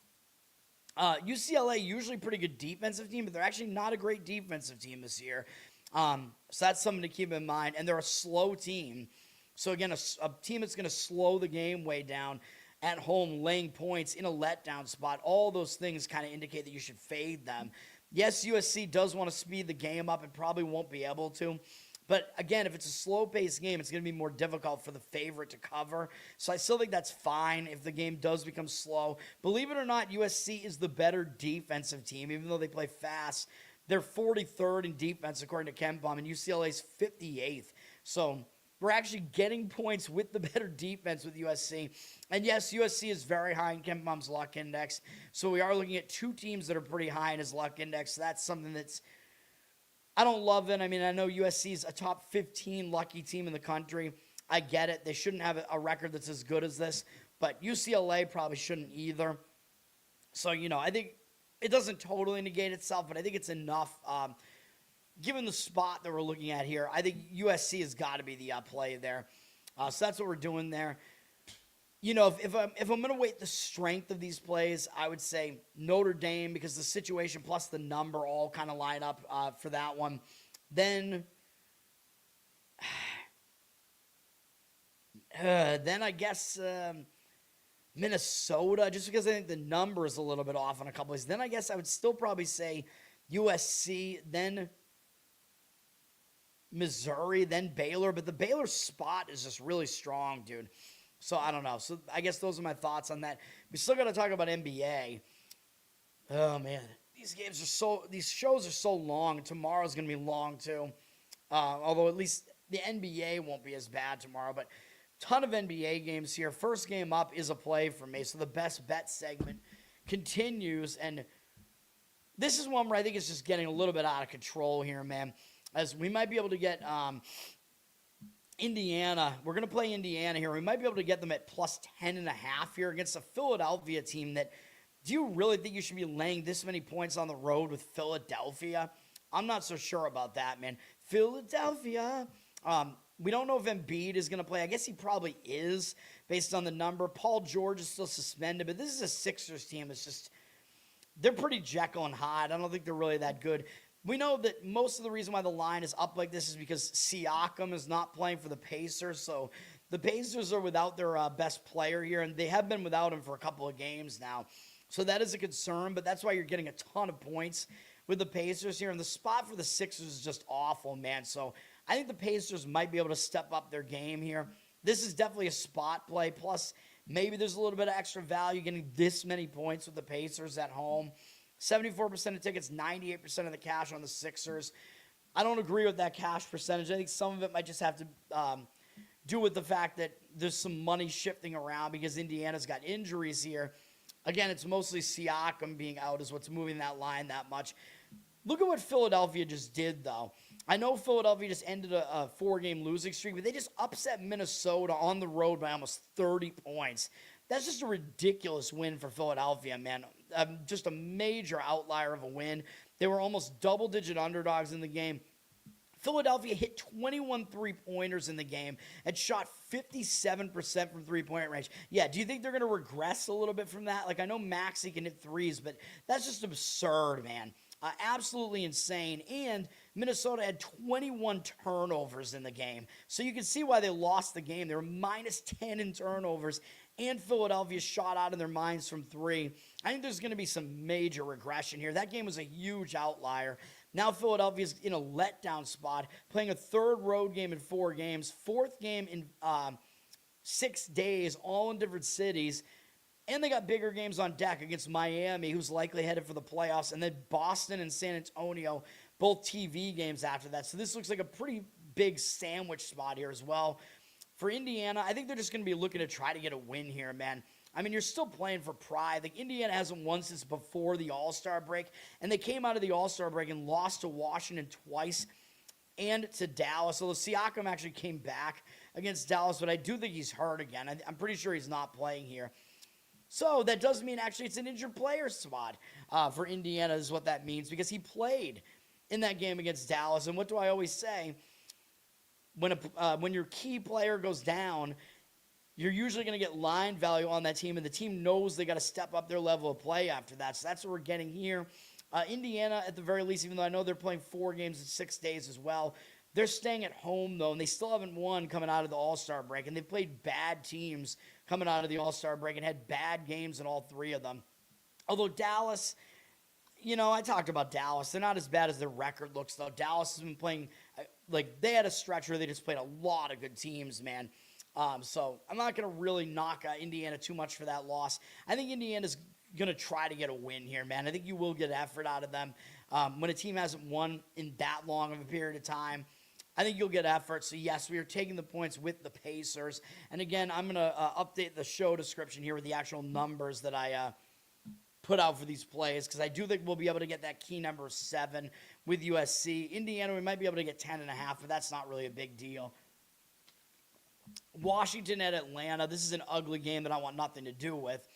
UCLA, usually pretty good defensive team, but they're actually not a great defensive team this year. So that's something to keep in mind. And they're a slow team. So, again, a team that's going to slow the game way down at home, laying points in a letdown spot. All those things kind of indicate that you should fade them. Yes, USC does want to speed the game up and probably won't be able to. But, again, if it's a slow-paced game, it's going to be more difficult for the favorite to cover. So I still think that's fine if the game does become slow. Believe it or not, USC is the better defensive team, even though they play fast. They're 43rd in defense, according to Ken Palm, and UCLA's 58th. So we're actually getting points with the better defense with USC. And yes, USC is very high in Ken Palm's luck index. So we are looking at 2 teams that are pretty high in his luck index. So that's something that's, I don't love it. I mean, I know USC is a top 15 lucky team in the country. I get it. They shouldn't have a record that's as good as this. But UCLA probably shouldn't either. So, I think it doesn't totally negate itself, but I think it's enough. Given the spot that we're looking at here, I think USC has got to be the play there. So that's what we're doing there. If I'm going to weight the strength of these plays, I would say Notre Dame because the situation plus the number all kind of line up for that one. Then I guess Minnesota, just because I think the number is a little bit off on a couple of these. Then I guess I would still probably say USC, then Missouri, then Baylor. But the Baylor spot is just really strong, dude. So I don't know. So I guess those are my thoughts on that. We still got to talk about NBA. Oh man, these shows are so long. Tomorrow's gonna be long too. Although at least the NBA won't be as bad tomorrow, but ton of NBA games here. First game up is a play for me. So the best bet segment continues, and this is one where I think it's just getting a little bit out of control here, man. As we might be able to get Indiana. We're going to play Indiana here. We might be able to get them at plus 10.5 here against a Philadelphia team that, do you really think you should be laying this many points on the road with Philadelphia? I'm not so sure about that, man. Philadelphia. We don't know if Embiid is going to play. I guess he probably is based on the number. Paul George is still suspended, but this is a Sixers team that's just, they're pretty Jekyll and Hyde. I don't think they're really that good. We know that most of the reason why the line is up like this is because Siakam is not playing for the Pacers. So the Pacers are without their best player here, and they have been without him for a couple of games now. So that is a concern, but that's why you're getting a ton of points with the Pacers here. And the spot for the Sixers is just awful, man. So I think the Pacers might be able to step up their game here. This is definitely a spot play. Plus, maybe there's a little bit of extra value getting this many points with the Pacers at home. 74% of tickets, 98% of the cash on the Sixers. I don't agree with that cash percentage. I think some of it might just have to do with the fact that there's some money shifting around because Indiana's got injuries here. Again, it's mostly Siakam being out is what's moving that line that much. Look at what Philadelphia just did, though. I know Philadelphia just ended a 4-game losing streak, but they just upset Minnesota on the road by almost 30 points. That's just a ridiculous win for Philadelphia, man. Just a major outlier of a win. They were almost double-digit underdogs in the game. Philadelphia hit 21 three-pointers in the game and shot 57% from three-point range. Yeah, do you think they're going to regress a little bit from that? Like, I know Maxey can hit threes, but that's just absurd, man. Absolutely insane. And Minnesota had 21 turnovers in the game. So you can see why they lost the game. They were minus 10 in turnovers, and Philadelphia shot out of their minds from three. I think there's going to be some major regression here. That game was a huge outlier. Now Philadelphia's in a letdown spot, playing a third road game in 4 games, fourth game in 6 days, all in different cities. And they got bigger games on deck against Miami, who's likely headed for the playoffs, and then Boston and San Antonio, both TV games after that. So this looks like a pretty big sandwich spot here as well. For Indiana, I think they're just going to be looking to try to get a win here, man. I mean, you're still playing for pride. Like, Indiana hasn't won since before the All-Star break, and they came out of the All-Star break and lost to Washington twice and to Dallas. Although Siakam actually came back against Dallas, but I do think he's hurt again. I'm pretty sure he's not playing here. So that does mean actually it's an injured player spot for Indiana is what that means, because he played in that game against Dallas. And what do I always say? When your key player goes down, you're usually going to get line value on that team, and the team knows they got to step up their level of play after that. So that's what we're getting here. Indiana, at the very least, even though I know they're playing 4 games in 6 days as well, they're staying at home, though, and they still haven't won coming out of the All-Star break, and they've played bad teams coming out of the All-Star break and had bad games in all 3 of them. Although Dallas, you know, I talked about Dallas. They're not as bad as their record looks, though. Dallas has been playing, like, they had a stretch where they just played a lot of good teams, man. So I'm not going to really knock Indiana too much for that loss. I think Indiana's going to try to get a win here, man. I think you will get effort out of them. When a team hasn't won in that long of a period of time, I think you'll get effort. So, yes, we are taking the points with the Pacers. And, again, I'm going to update the show description here with the actual numbers that I put out for these plays, because I do think we'll be able to get that key number 7 with USC. Indiana, we might be able to get 10.5, but that's not really a big deal. Washington at Atlanta. This is an ugly game that I want nothing to do with.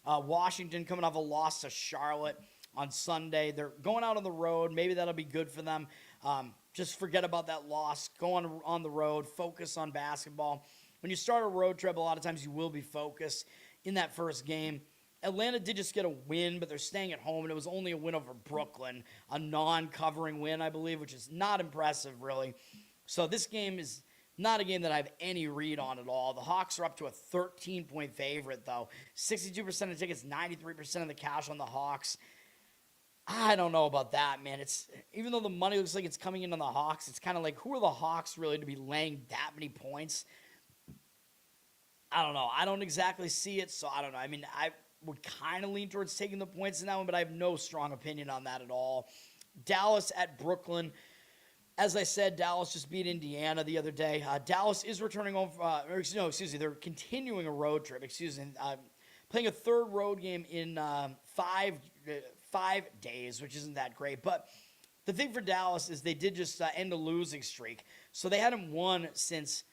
Washington coming off a loss to Charlotte on Sunday. They're going out on the road. Maybe that'll be good for them. Just forget about that loss. Go on the road. Focus on basketball. When you start a road trip, a lot of times you will be focused in that first game. Atlanta did just get a win, but they're staying at home, and it was only a win over Brooklyn, a non-covering win, I believe, which is not impressive, really. So this game is not a game that I have any read on at all. The Hawks are up to a 13-point favorite, though. 62% of tickets, 93% of the cash on the Hawks. I don't know about that, man. It's even though the money looks like it's coming in on the Hawks, it's kind of like, who are the Hawks really to be laying that many points? I don't know. I don't exactly see it, so I don't know. I mean, I would kind of lean towards taking the points in that one, but I have no strong opinion on that at all. Dallas at Brooklyn. As I said, Dallas just beat Indiana the other day. Dallas is returning home. They're continuing a road trip. Playing a third road game in 5 days, which isn't that great. But the thing for Dallas is they did just end a losing streak. So they hadn't won since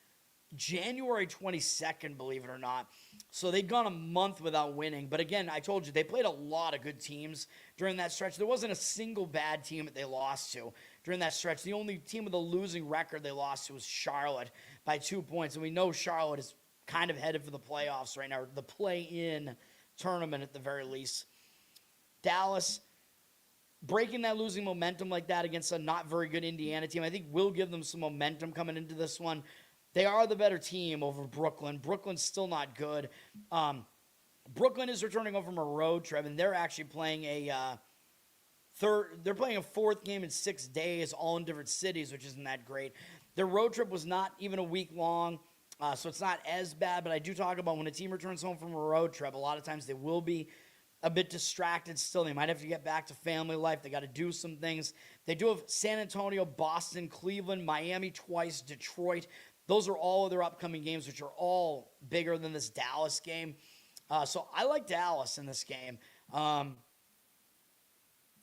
January 22nd, believe it or not. So they'd gone a month without winning. But again, I told you, they played a lot of good teams during that stretch. There wasn't a single bad team that they lost to during that stretch. The only team with a losing record they lost to was Charlotte by 2 points. And we know Charlotte is kind of headed for the playoffs right now, the play-in tournament at the very least. Dallas breaking that losing momentum like that against a not very good Indiana team, I think will give them some momentum coming into this one. They are the better team over Brooklyn. Brooklyn's still not good. Brooklyn is returning home from a road trip, and they're actually playing they're playing a fourth game in 6 days, all in different cities, which isn't that great. Their road trip was not even a week long, so it's not as bad, but I do talk about when a team returns home from a road trip, a lot of times they will be a bit distracted still. They might have to get back to family life. They got to do some things. They do have San Antonio, Boston, Cleveland, Miami twice, Detroit. Those are all of their upcoming games, which are all bigger than this Dallas game. So I like Dallas in this game.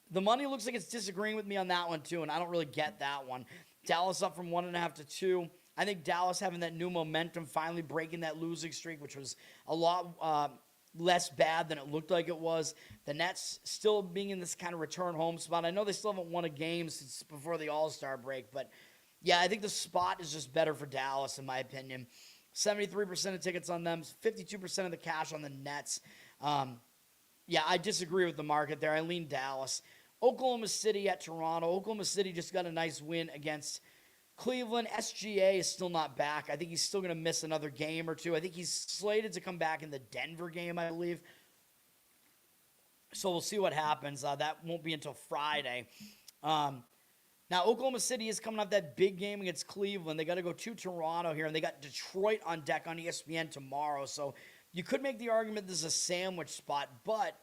The money looks like it's disagreeing with me on that one, too, and I don't really get that one. Dallas up from 1.5 to 2. I think Dallas having that new momentum, finally breaking that losing streak, which was a lot less bad than it looked like it was. The Nets still being in this kind of return home spot. I know they still haven't won a game since before the All-Star break, but yeah, I think the spot is just better for Dallas, in my opinion. 73% of tickets on them, 52% of the cash on the Nets. Yeah, I disagree with the market there. I lean Dallas. Oklahoma City at Toronto. Oklahoma City just got a nice win against Cleveland. SGA is still not back. I think he's still going to miss another game or two. I think he's slated to come back in the Denver game, I believe. So we'll see what happens. That won't be until Friday. Now, Oklahoma City is coming off that big game against Cleveland. They got to go to Toronto here, and they got Detroit on deck on ESPN tomorrow. So you could make the argument this is a sandwich spot, but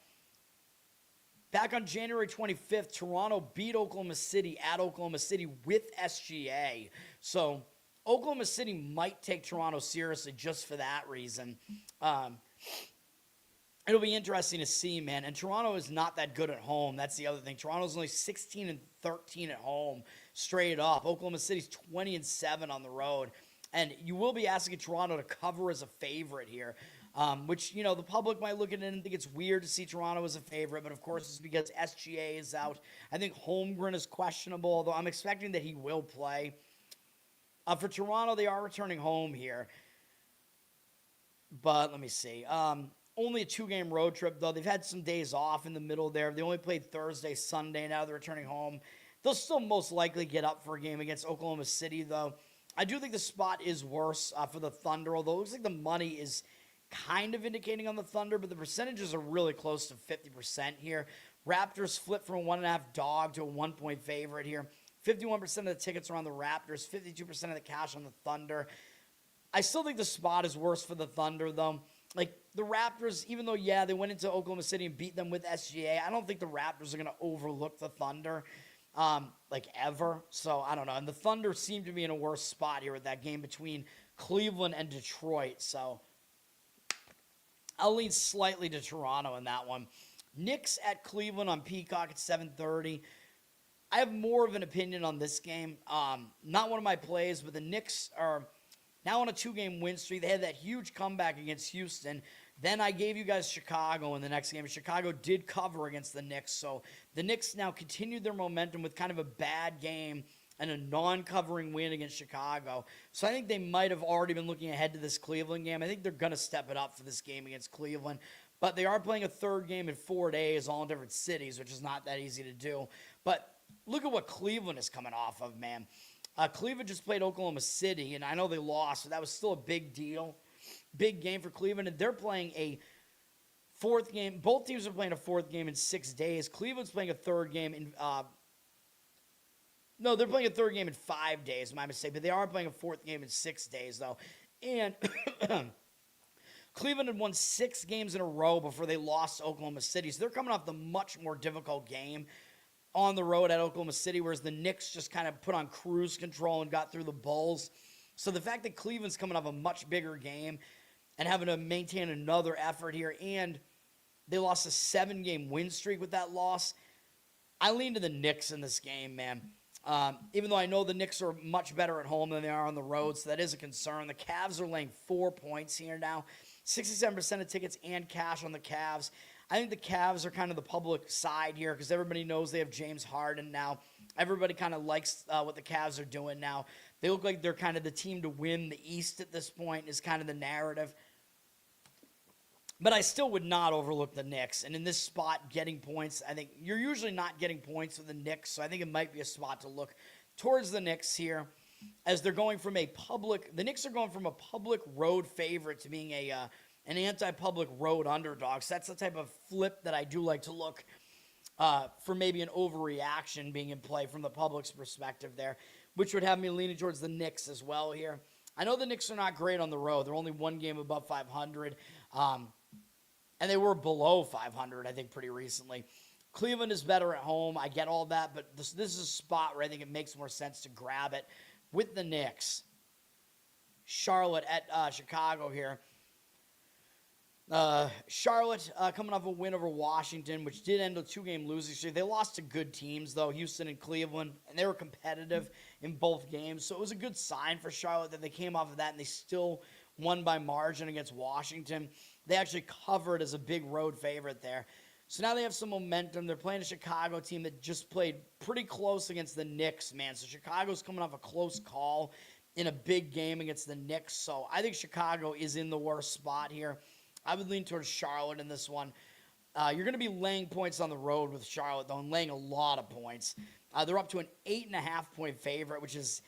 back on January 25th, Toronto beat Oklahoma City at Oklahoma City with SGA. So Oklahoma City might take Toronto seriously just for that reason. It'll be interesting to see, man. And Toronto is not that good at home. That's the other thing. Toronto's only 16-13 at home, straight up. Oklahoma City's 20-7 on the road. And you will be asking Toronto to cover as a favorite here, which, the public might look at it and think it's weird to see Toronto as a favorite. But, of course, it's because SGA is out. I think Holmgren is questionable, although I'm expecting that he will play. For Toronto, they are returning home here. But let me see. Only a 2-game road trip, though. They've had some days off in the middle there. They only played Thursday, Sunday. Now they're returning home. They'll still most likely get up for a game against Oklahoma City, though. I do think the spot is worse for the Thunder, although it looks like the money is kind of indicating on the Thunder, but the percentages are really close to 50% here. Raptors flip from a 1.5 dog to a 1-point favorite here. 51% of the tickets are on the Raptors, 52% of the cash on the Thunder. I still think the spot is worse for the Thunder, though. Like, the Raptors, even though, yeah, they went into Oklahoma City and beat them with SGA, I don't think the Raptors are going to overlook the Thunder, ever. So, I don't know. And the Thunder seem to be in a worse spot here with that game between Cleveland and Detroit. So, I'll lean slightly to Toronto in that one. Knicks at Cleveland on Peacock at 7:30. I have more of an opinion on this game. Not one of my plays, but the Knicks are now on a 2-game win streak. They had that huge comeback against Houston. Then I gave you guys Chicago in the next game. Chicago did cover against the Knicks. So the Knicks now continued their momentum with kind of a bad game and a non-covering win against Chicago. So I think they might have already been looking ahead to this Cleveland game. I think they're going to step it up for this game against Cleveland. But they are playing a third game in 4 days, all in different cities, which is not that easy to do. But look at what Cleveland is coming off of, man. Cleveland just played Oklahoma City, and I know they lost, but that was still a big deal. Big game for Cleveland, and they're playing a fourth game. Both teams are playing a fourth game in 6 days. Cleveland's playing a third game in no, they're playing a third game in 5 days, my mistake, but they are playing a fourth game in 6 days, though. And Cleveland had won 6 games in a row before they lost to Oklahoma City. So they're coming off the much more difficult game on the road at Oklahoma City, whereas the Knicks just kind of put on cruise control and got through the Bulls. So the fact that Cleveland's coming off a much bigger game and having to maintain another effort here, and they lost a 7-game win streak with that loss, I lean to the Knicks in this game, man. Even though I know the Knicks are much better at home than they are on the road, so that is a concern. The Cavs are laying 4 points here now. 67% of tickets and cash on the Cavs. I think the Cavs are kind of the public side here because everybody knows they have James Harden now. Everybody kind of likes what the Cavs are doing now. They look like they're kind of the team to win the East at this point is kind of the narrative. But I still would not overlook the Knicks. And in this spot, getting points, I think you're usually not getting points with the Knicks, so I think it might be a spot to look towards the Knicks here as they're going from the Knicks are going from a public road favorite to being an anti-public road underdog. So that's the type of flip that I do like to look for maybe an overreaction being in play from the public's perspective there, which would have me leaning towards the Knicks as well here. I know the Knicks are not great on the road. They're only 1 game above 500. And they were below 500, I think, pretty recently. Cleveland is better at home. I get all that, but this is a spot where I think it makes more sense to grab it with the Knicks. Charlotte at Chicago here. Charlotte coming off a win over Washington, which did end a 2-game losing streak. They lost to good teams, though, Houston and Cleveland, and they were competitive in both games. So it was a good sign for Charlotte that they came off of that and they still won by margin against Washington. They actually covered as a big road favorite there. So now they have some momentum. They're playing a Chicago team that just played pretty close against the Knicks, man. So Chicago's coming off a close call in a big game against the Knicks. So I think Chicago is in the worst spot here. I would lean towards Charlotte in this one. You're going to be laying points on the road with Charlotte, though, and laying a lot of points. They're up to an 8.5-point favorite, which is,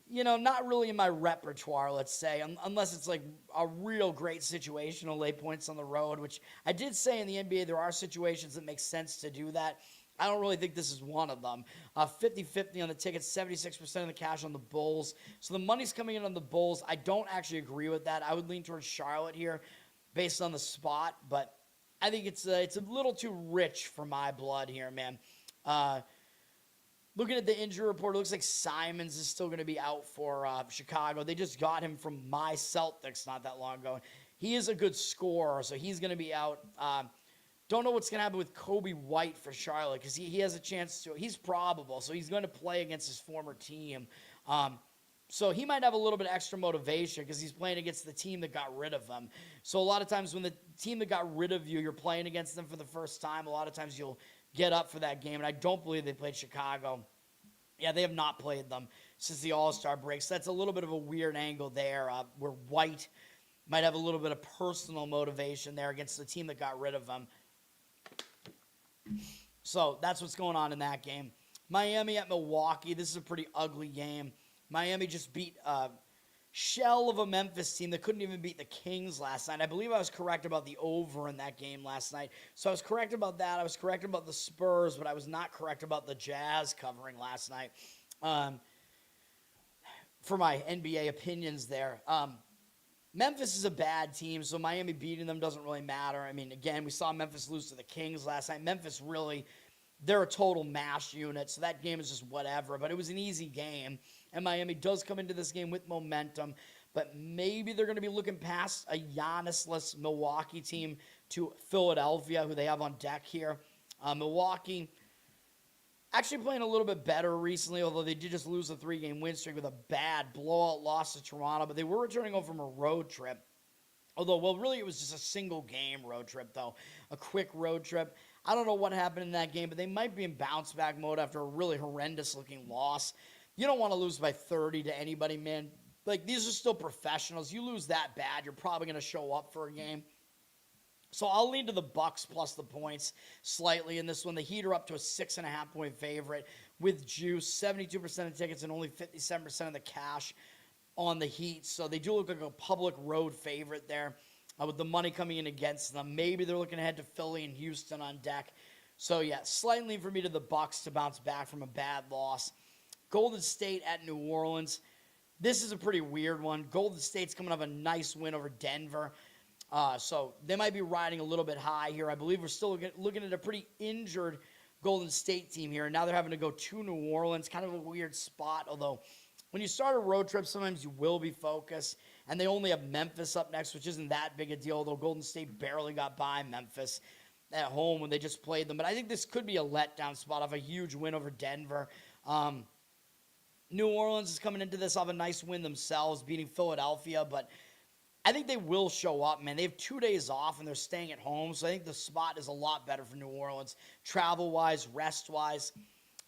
not really in my repertoire, let's say, unless it's like a real great situation to lay points on the road, which I did say in the NBA there are situations that make sense to do that. I don't really think this is one of them. 50-50 on the tickets, 76% of the cash on the Bulls. So the money's coming in on the Bulls. I don't actually agree with that. I would lean towards Charlotte here based on the spot, but I think it's a little too rich for my blood here, man. Looking at the injury report, it looks like Simons is still going to be out for Chicago. They just got him from my Celtics not that long ago. He is a good scorer, so he's going to be out. Don't know what's going to happen with Kobe White for Charlotte because he has a chance to. He's probable, so he's going to play against his former team. So he might have a little bit extra motivation because he's playing against the team that got rid of him. So a lot of times when the team that got rid of you, you're playing against them for the first time, a lot of times you'll get up for that game. And I don't believe they played Chicago. Yeah, they have not played them since the All-Star break. So that's a little bit of a weird angle there where White might have a little bit of personal motivation there against the team that got rid of him. So that's what's going on in that game. Miami at Milwaukee. This is a pretty ugly game. Miami just beat a shell of a Memphis team that couldn't even beat the Kings last night. I believe I was correct about the over in that game last night. So I was correct about that. I was correct about the Spurs, but I was not correct about the Jazz covering last night for my NBA opinions there. Memphis is a bad team, so Miami beating them doesn't really matter. I mean, again, we saw Memphis lose to the Kings last night. Memphis really, they're a total mash unit, so that game is just whatever. But it was an easy game, and Miami does come into this game with momentum. But maybe they're going to be looking past a Giannis-less Milwaukee team to Philadelphia, who they have on deck here. Milwaukee actually playing a little bit better recently, although they did just lose a 3-game win streak with a bad blowout loss to Toronto. But they were returning home from a road trip. Although, well, really it was just a single-game road trip, though. A quick road trip. I don't know what happened in that game, but they might be in bounce-back mode after a really horrendous-looking loss. You don't want to lose by 30 to anybody, man. Like, these are still professionals. You lose that bad, you're probably going to show up for a game. So I'll lean to the Bucks plus the points slightly in this one. The Heat are up to a 6.5-point favorite with juice, 72% of tickets and only 57% of the cash on the Heat. So they do look like a public road favorite there with the money coming in against them. Maybe they're looking ahead to Philly and Houston on deck. So, yeah, slight lean for me to the Bucks to bounce back from a bad loss. Golden State at New Orleans. This is a pretty weird one. Golden State's coming off a nice win over Denver. So they might be riding a little bit high here. I believe we're still looking at a pretty injured Golden State team here. And now they're having to go to New Orleans, kind of a weird spot. Although when you start a road trip, sometimes you will be focused. And they only have Memphis up next, which isn't that big a deal, though Golden State barely got by Memphis at home when they just played them. But I think this could be a letdown spot off a huge win over Denver. New Orleans is coming into this off a nice win themselves, beating Philadelphia, but I think they will show up, man. They have 2 days off, and they're staying at home, so I think the spot is a lot better for New Orleans, travel-wise, rest-wise.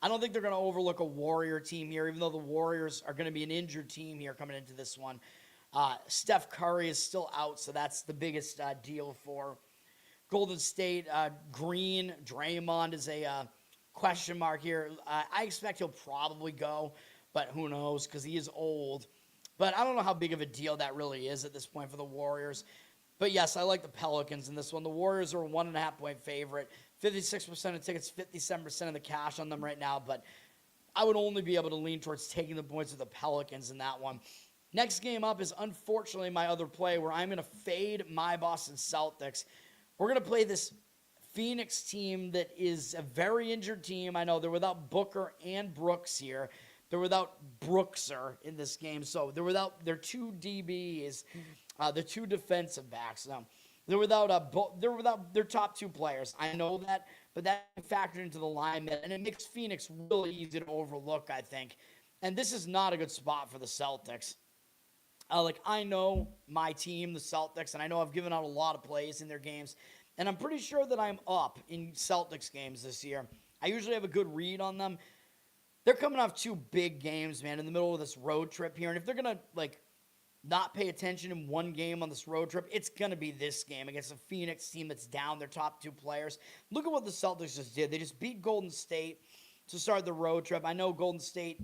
I don't think they're going to overlook a Warrior team here, even though the Warriors are going to be an injured team here coming into this one. Steph Curry is still out, so that's the biggest deal for Golden State. Green, Draymond is a question mark here. I expect he'll probably go, but who knows, because he is old. But I don't know how big of a deal that really is at this point for the Warriors. But yes, I like the Pelicans in this one. The Warriors are a 1.5-point favorite. 56% of tickets, 57% of the cash on them right now. But I would only be able to lean towards taking the points with the Pelicans in that one. Next game up is unfortunately my other play where I'm going to fade my Boston Celtics. We're going to play this Phoenix team that is a very injured team. I know they're without Booker and Brooks here. They're without Brookser in this game. So they're without their two DBs, the two defensive backs. Now, they're without their top two players. I know that, but that factored into the line, and it makes Phoenix really easy to overlook, I think. And this is not a good spot for the Celtics. I know my team, the Celtics, and I know I've given out a lot of plays in their games, and I'm pretty sure that I'm up in Celtics games this year. I usually have a good read on them. They're coming off two big games, man, in the middle of this road trip here. And if they're going to, not pay attention in one game on this road trip, it's going to be this game against a Phoenix team that's down their top two players. Look at what the Celtics just did. They just beat Golden State to start the road trip. I know Golden State,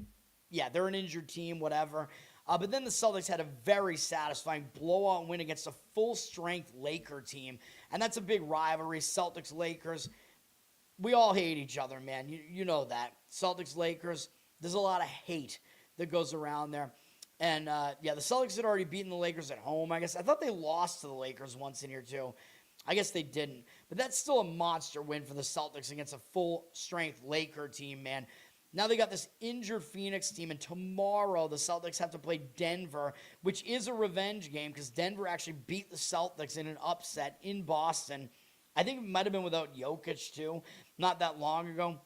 yeah, they're an injured team, whatever. But then the Celtics had a very satisfying blowout win against a full-strength Laker team. And that's a big rivalry, Celtics-Lakers. We all hate each other, man. You know that. Celtics, Lakers, there's a lot of hate that goes around there. And, the Celtics had already beaten the Lakers at home, I guess. I thought they lost to the Lakers once in here, too. I guess they didn't. But that's still a monster win for the Celtics against a full-strength Laker team, man. Now they got this injured Phoenix team, and tomorrow the Celtics have to play Denver, which is a revenge game because Denver actually beat the Celtics in an upset in Boston. I think it might have been without Jokic, too, not that long ago.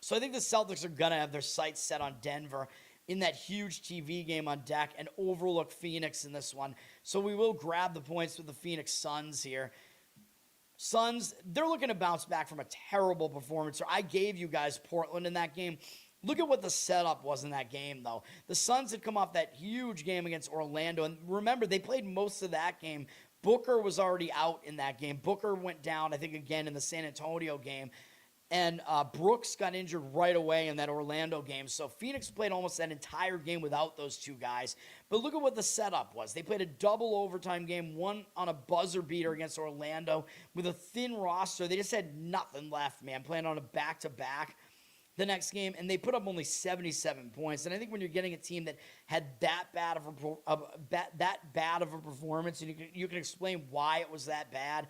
So I think the Celtics are going to have their sights set on Denver in that huge TV game on deck and overlook Phoenix in this one. So we will grab the points with the Phoenix Suns here. Suns, they're looking to bounce back from a terrible performance. I gave you guys Portland in that game. Look at what the setup was in that game, though. The Suns had come off that huge game against Orlando. And remember, they played most of that game. Booker was already out in that game. Booker went down, I think, again in the San Antonio game. And Brooks got injured right away in that Orlando game. So Phoenix played almost that entire game without those two guys. But look at what the setup was. They played a double overtime game, one on a buzzer beater against Orlando with a thin roster. They just had nothing left, man, playing on a back-to-back the next game. And they put up only 77 points. And I think when you're getting a team that had that bad of a performance, and you can explain why it was that bad,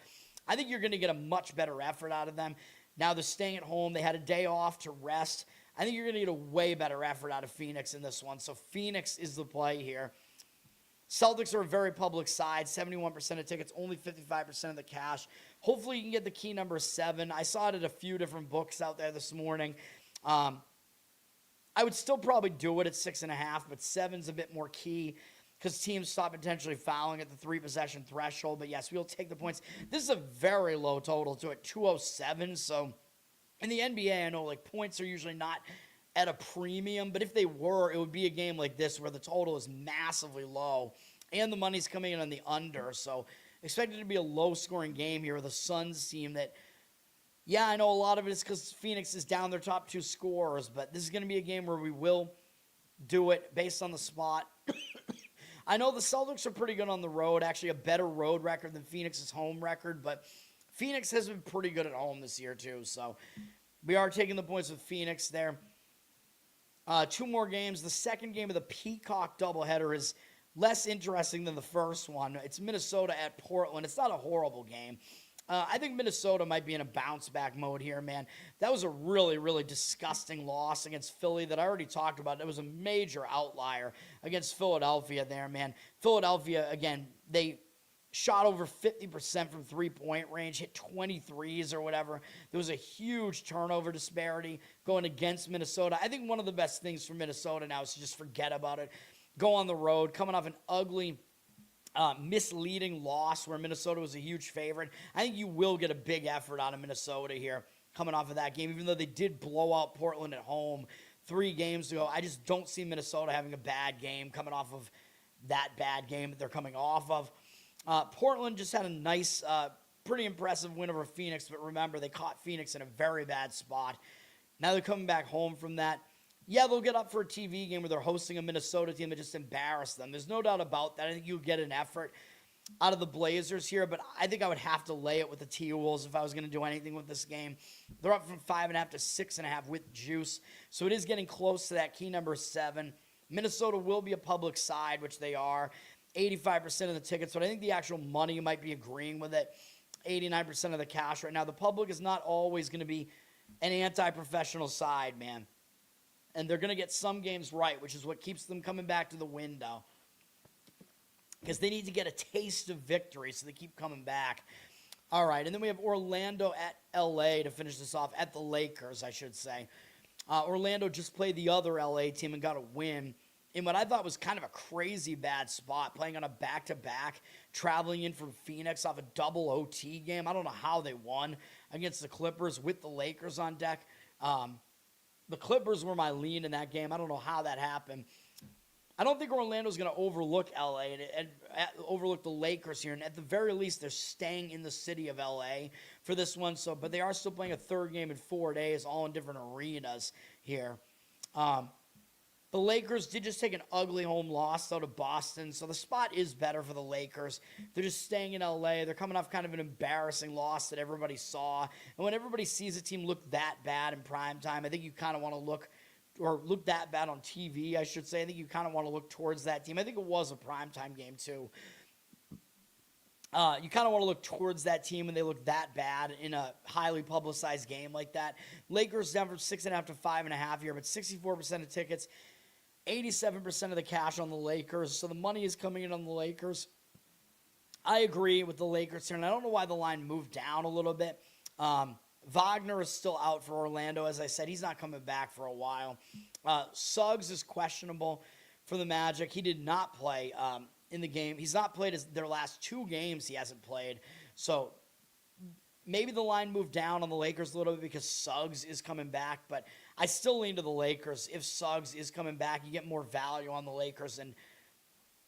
I think you're going to get a much better effort out of them. Now they're staying at home. They had a day off to rest. I think you're going to get a way better effort out of Phoenix in this one. So Phoenix is the play here. Celtics are a very public side. 71% of tickets, only 55% of the cash. Hopefully you can get the key number 7. I saw it at a few different books out there this morning. I would still probably do it at 6.5, but 7's a bit more key because teams stop potentially fouling at the 3-possession threshold. But yes, we'll take the points. This is a very low total to it, 207. So in the NBA, I know points are usually not at a premium, but if they were, it would be a game like this where the total is massively low and the money's coming in on the under. So expect it to be a low-scoring game here with a Suns team that, yeah, I know a lot of it is because Phoenix is down their top 2 scorers, but this is going to be a game where we will do it based on the spot. I know the Celtics are pretty good on the road, actually a better road record than Phoenix's home record, but Phoenix has been pretty good at home this year too, so we are taking the points with Phoenix there. 2 more games. The second game of the Peacock doubleheader is less interesting than the first one. It's Minnesota at Portland. It's not a horrible game. I think Minnesota might be in a bounce-back mode here, man. That was a really, really disgusting loss against Philly that I already talked about. It was a major outlier against Philadelphia there, man. Philadelphia, again, they shot over 50% from three-point range, hit 23s or whatever. There was a huge turnover disparity going against Minnesota. I think one of the best things for Minnesota now is to just forget about it. Go on the road, coming off an ugly, misleading loss where Minnesota was a huge favorite. I think you will get a big effort out of Minnesota here coming off of that game, even though they did blow out Portland at home 3 games ago. I just don't see Minnesota having a bad game coming off of that bad game that they're coming off of. Portland just had a nice, pretty impressive win over Phoenix, but remember, they caught Phoenix in a very bad spot. Now they're coming back home from that. Yeah, they'll get up for a TV game where they're hosting a Minnesota team that just embarrassed them. There's no doubt about that. I think you'll get an effort out of the Blazers here, but I think I would have to lay it with the T-Wolves if I was going to do anything with this game. They're up from 5.5 to 6.5 with juice, so it is getting close to that key number 7. Minnesota will be a public side, which they are. 85% of the tickets, but I think the actual money might be agreeing with it. 89% of the cash right now. The public is not always going to be an anti-professional side, man. And they're going to get some games right, which is what keeps them coming back to the window. Because they need to get a taste of victory, so they keep coming back. All right, and then we have Orlando at L.A. to finish this off, at the Lakers, I should say. Orlando just played the other L.A. team and got a win in what I thought was kind of a crazy bad spot, playing on a back-to-back, traveling in from Phoenix off a double OT game. I don't know how they won against the Clippers with the Lakers on deck. The Clippers were my lean in that game. I don't know how that happened. I don't think Orlando's going to overlook L.A. and overlook the Lakers here. And at the very least, they're staying in the city of L.A. for this one. But they are still playing a third game in 4 days, all in different arenas here. The Lakers did just take an ugly home loss, though, to Boston. So the spot is better for the Lakers. They're just staying in L.A. They're coming off kind of an embarrassing loss that everybody saw. And when everybody sees a team look that bad in primetime, I think you kind of want to look that bad on TV, I should say. I think you kind of want to look towards that team. I think it was a primetime game, too. You kind of want to look towards that team when they look that bad in a highly publicized game like that. Lakers down from 6.5 to 5.5 here, but 64% of tickets, 87% of the cash on the Lakers. So the money is coming in on the Lakers. I agree with the Lakers here, and I don't know why the line moved down a little bit. Wagner is still out for Orlando. As I said, he's not coming back for a while. Suggs is questionable for the Magic. He did not play in the game. He's not played their last 2 games. He hasn't played. So maybe the line moved down on the Lakers a little bit because Suggs is coming back, but I still lean to the Lakers. If Suggs is coming back, you get more value on the Lakers, and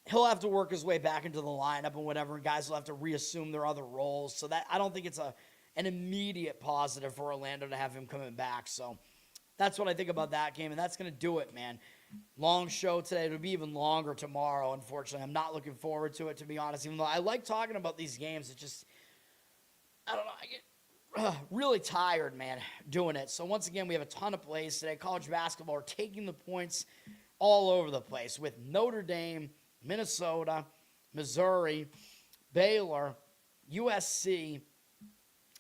he'll have to work his way back into the lineup and whatever, and guys will have to reassume their other roles. So that I don't think it's an immediate positive for Orlando to have him coming back. So that's what I think about that game, and that's going to do it, man. Long show today. It'll be even longer tomorrow, unfortunately. I'm not looking forward to it, to be honest, even though I like talking about these games. It just, I don't know, I get really tired, man, doing it. So once again, we have a ton of plays today. College basketball are taking the points all over the place with Notre Dame, Minnesota, Missouri, Baylor, USC.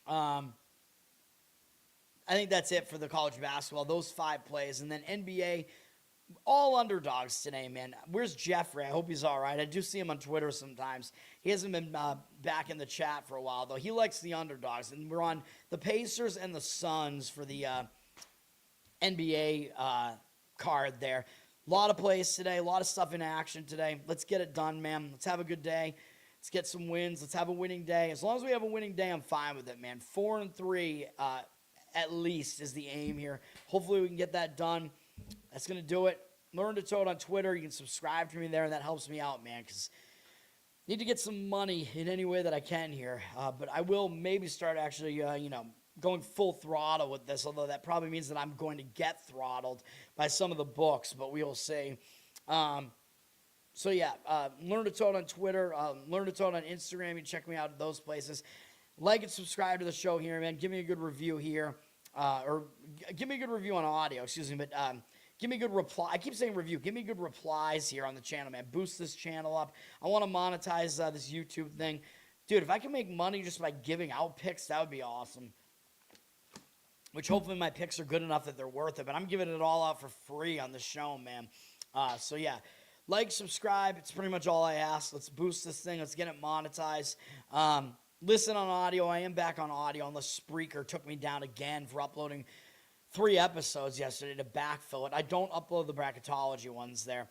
I think that's it for the college basketball, those 5 plays. And then NBA, all underdogs today, man. Where's Jeffrey? I hope he's all right. I do see him on Twitter sometimes. He hasn't been back in the chat for a while, though. He likes the underdogs. And we're on the Pacers and the Suns for the NBA card there. A lot of plays today, a lot of stuff in action today. Let's get it done, man. Let's have a good day. Let's get some wins. Let's have a winning day. As long as we have a winning day, I'm fine with it, man. 4-3 at least is the aim here. Hopefully we can get that done. That's going to do it. Learn to Toad on Twitter. You can subscribe to me there, and that helps me out, man, because I need to get some money in any way that I can here. But I will maybe start actually, going full throttle with this, although that probably means that I'm going to get throttled by some of the books, but we'll see. Learn to Toad on Twitter. Learn to Toad on Instagram. You can check me out at those places. Like and subscribe to the show here, man. Give me a good review here. Or give me a good review on audio, but Give me a good reply. I keep saying review. Give me good replies here on the channel, man. Boost this channel up. I want to monetize this YouTube thing. Dude, if I can make money just by giving out picks, that would be awesome. Which hopefully my picks are good enough that they're worth it. But I'm giving it all out for free on the show, man. So, yeah. Like, subscribe. It's pretty much all I ask. Let's boost this thing. Let's get it monetized. Listen on audio. I am back on audio unless Spreaker took me down again for uploading 3 episodes yesterday to backfill it. I don't upload the bracketology ones there.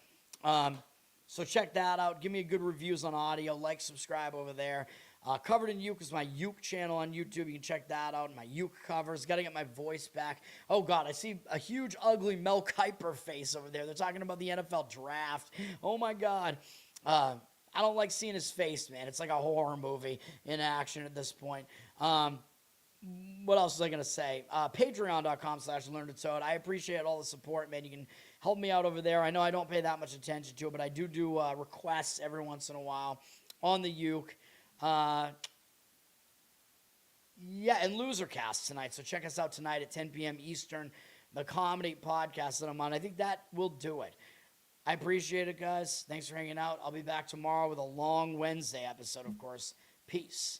So check that out. Give me good reviews on audio. Like, subscribe over there. Covered in Uke is my Uke channel on YouTube. You can check that out. My Uke covers. Got to get my voice back. Oh, God, I see a huge, ugly Mel Kiper face over there. They're talking about the NFL draft. Oh, my God. I don't like seeing his face, man. It's like a horror movie in action at this point. What else was I going to say? Patreon.com/LearnToToad. I appreciate all the support, man. You can help me out over there. I know I don't pay that much attention to it, but I do requests every once in a while on the Uke. And Losercast tonight. So check us out tonight at 10 p.m. Eastern, the comedy podcast that I'm on. I think that will do it. I appreciate it, guys. Thanks for hanging out. I'll be back tomorrow with a long Wednesday episode, of course. Peace.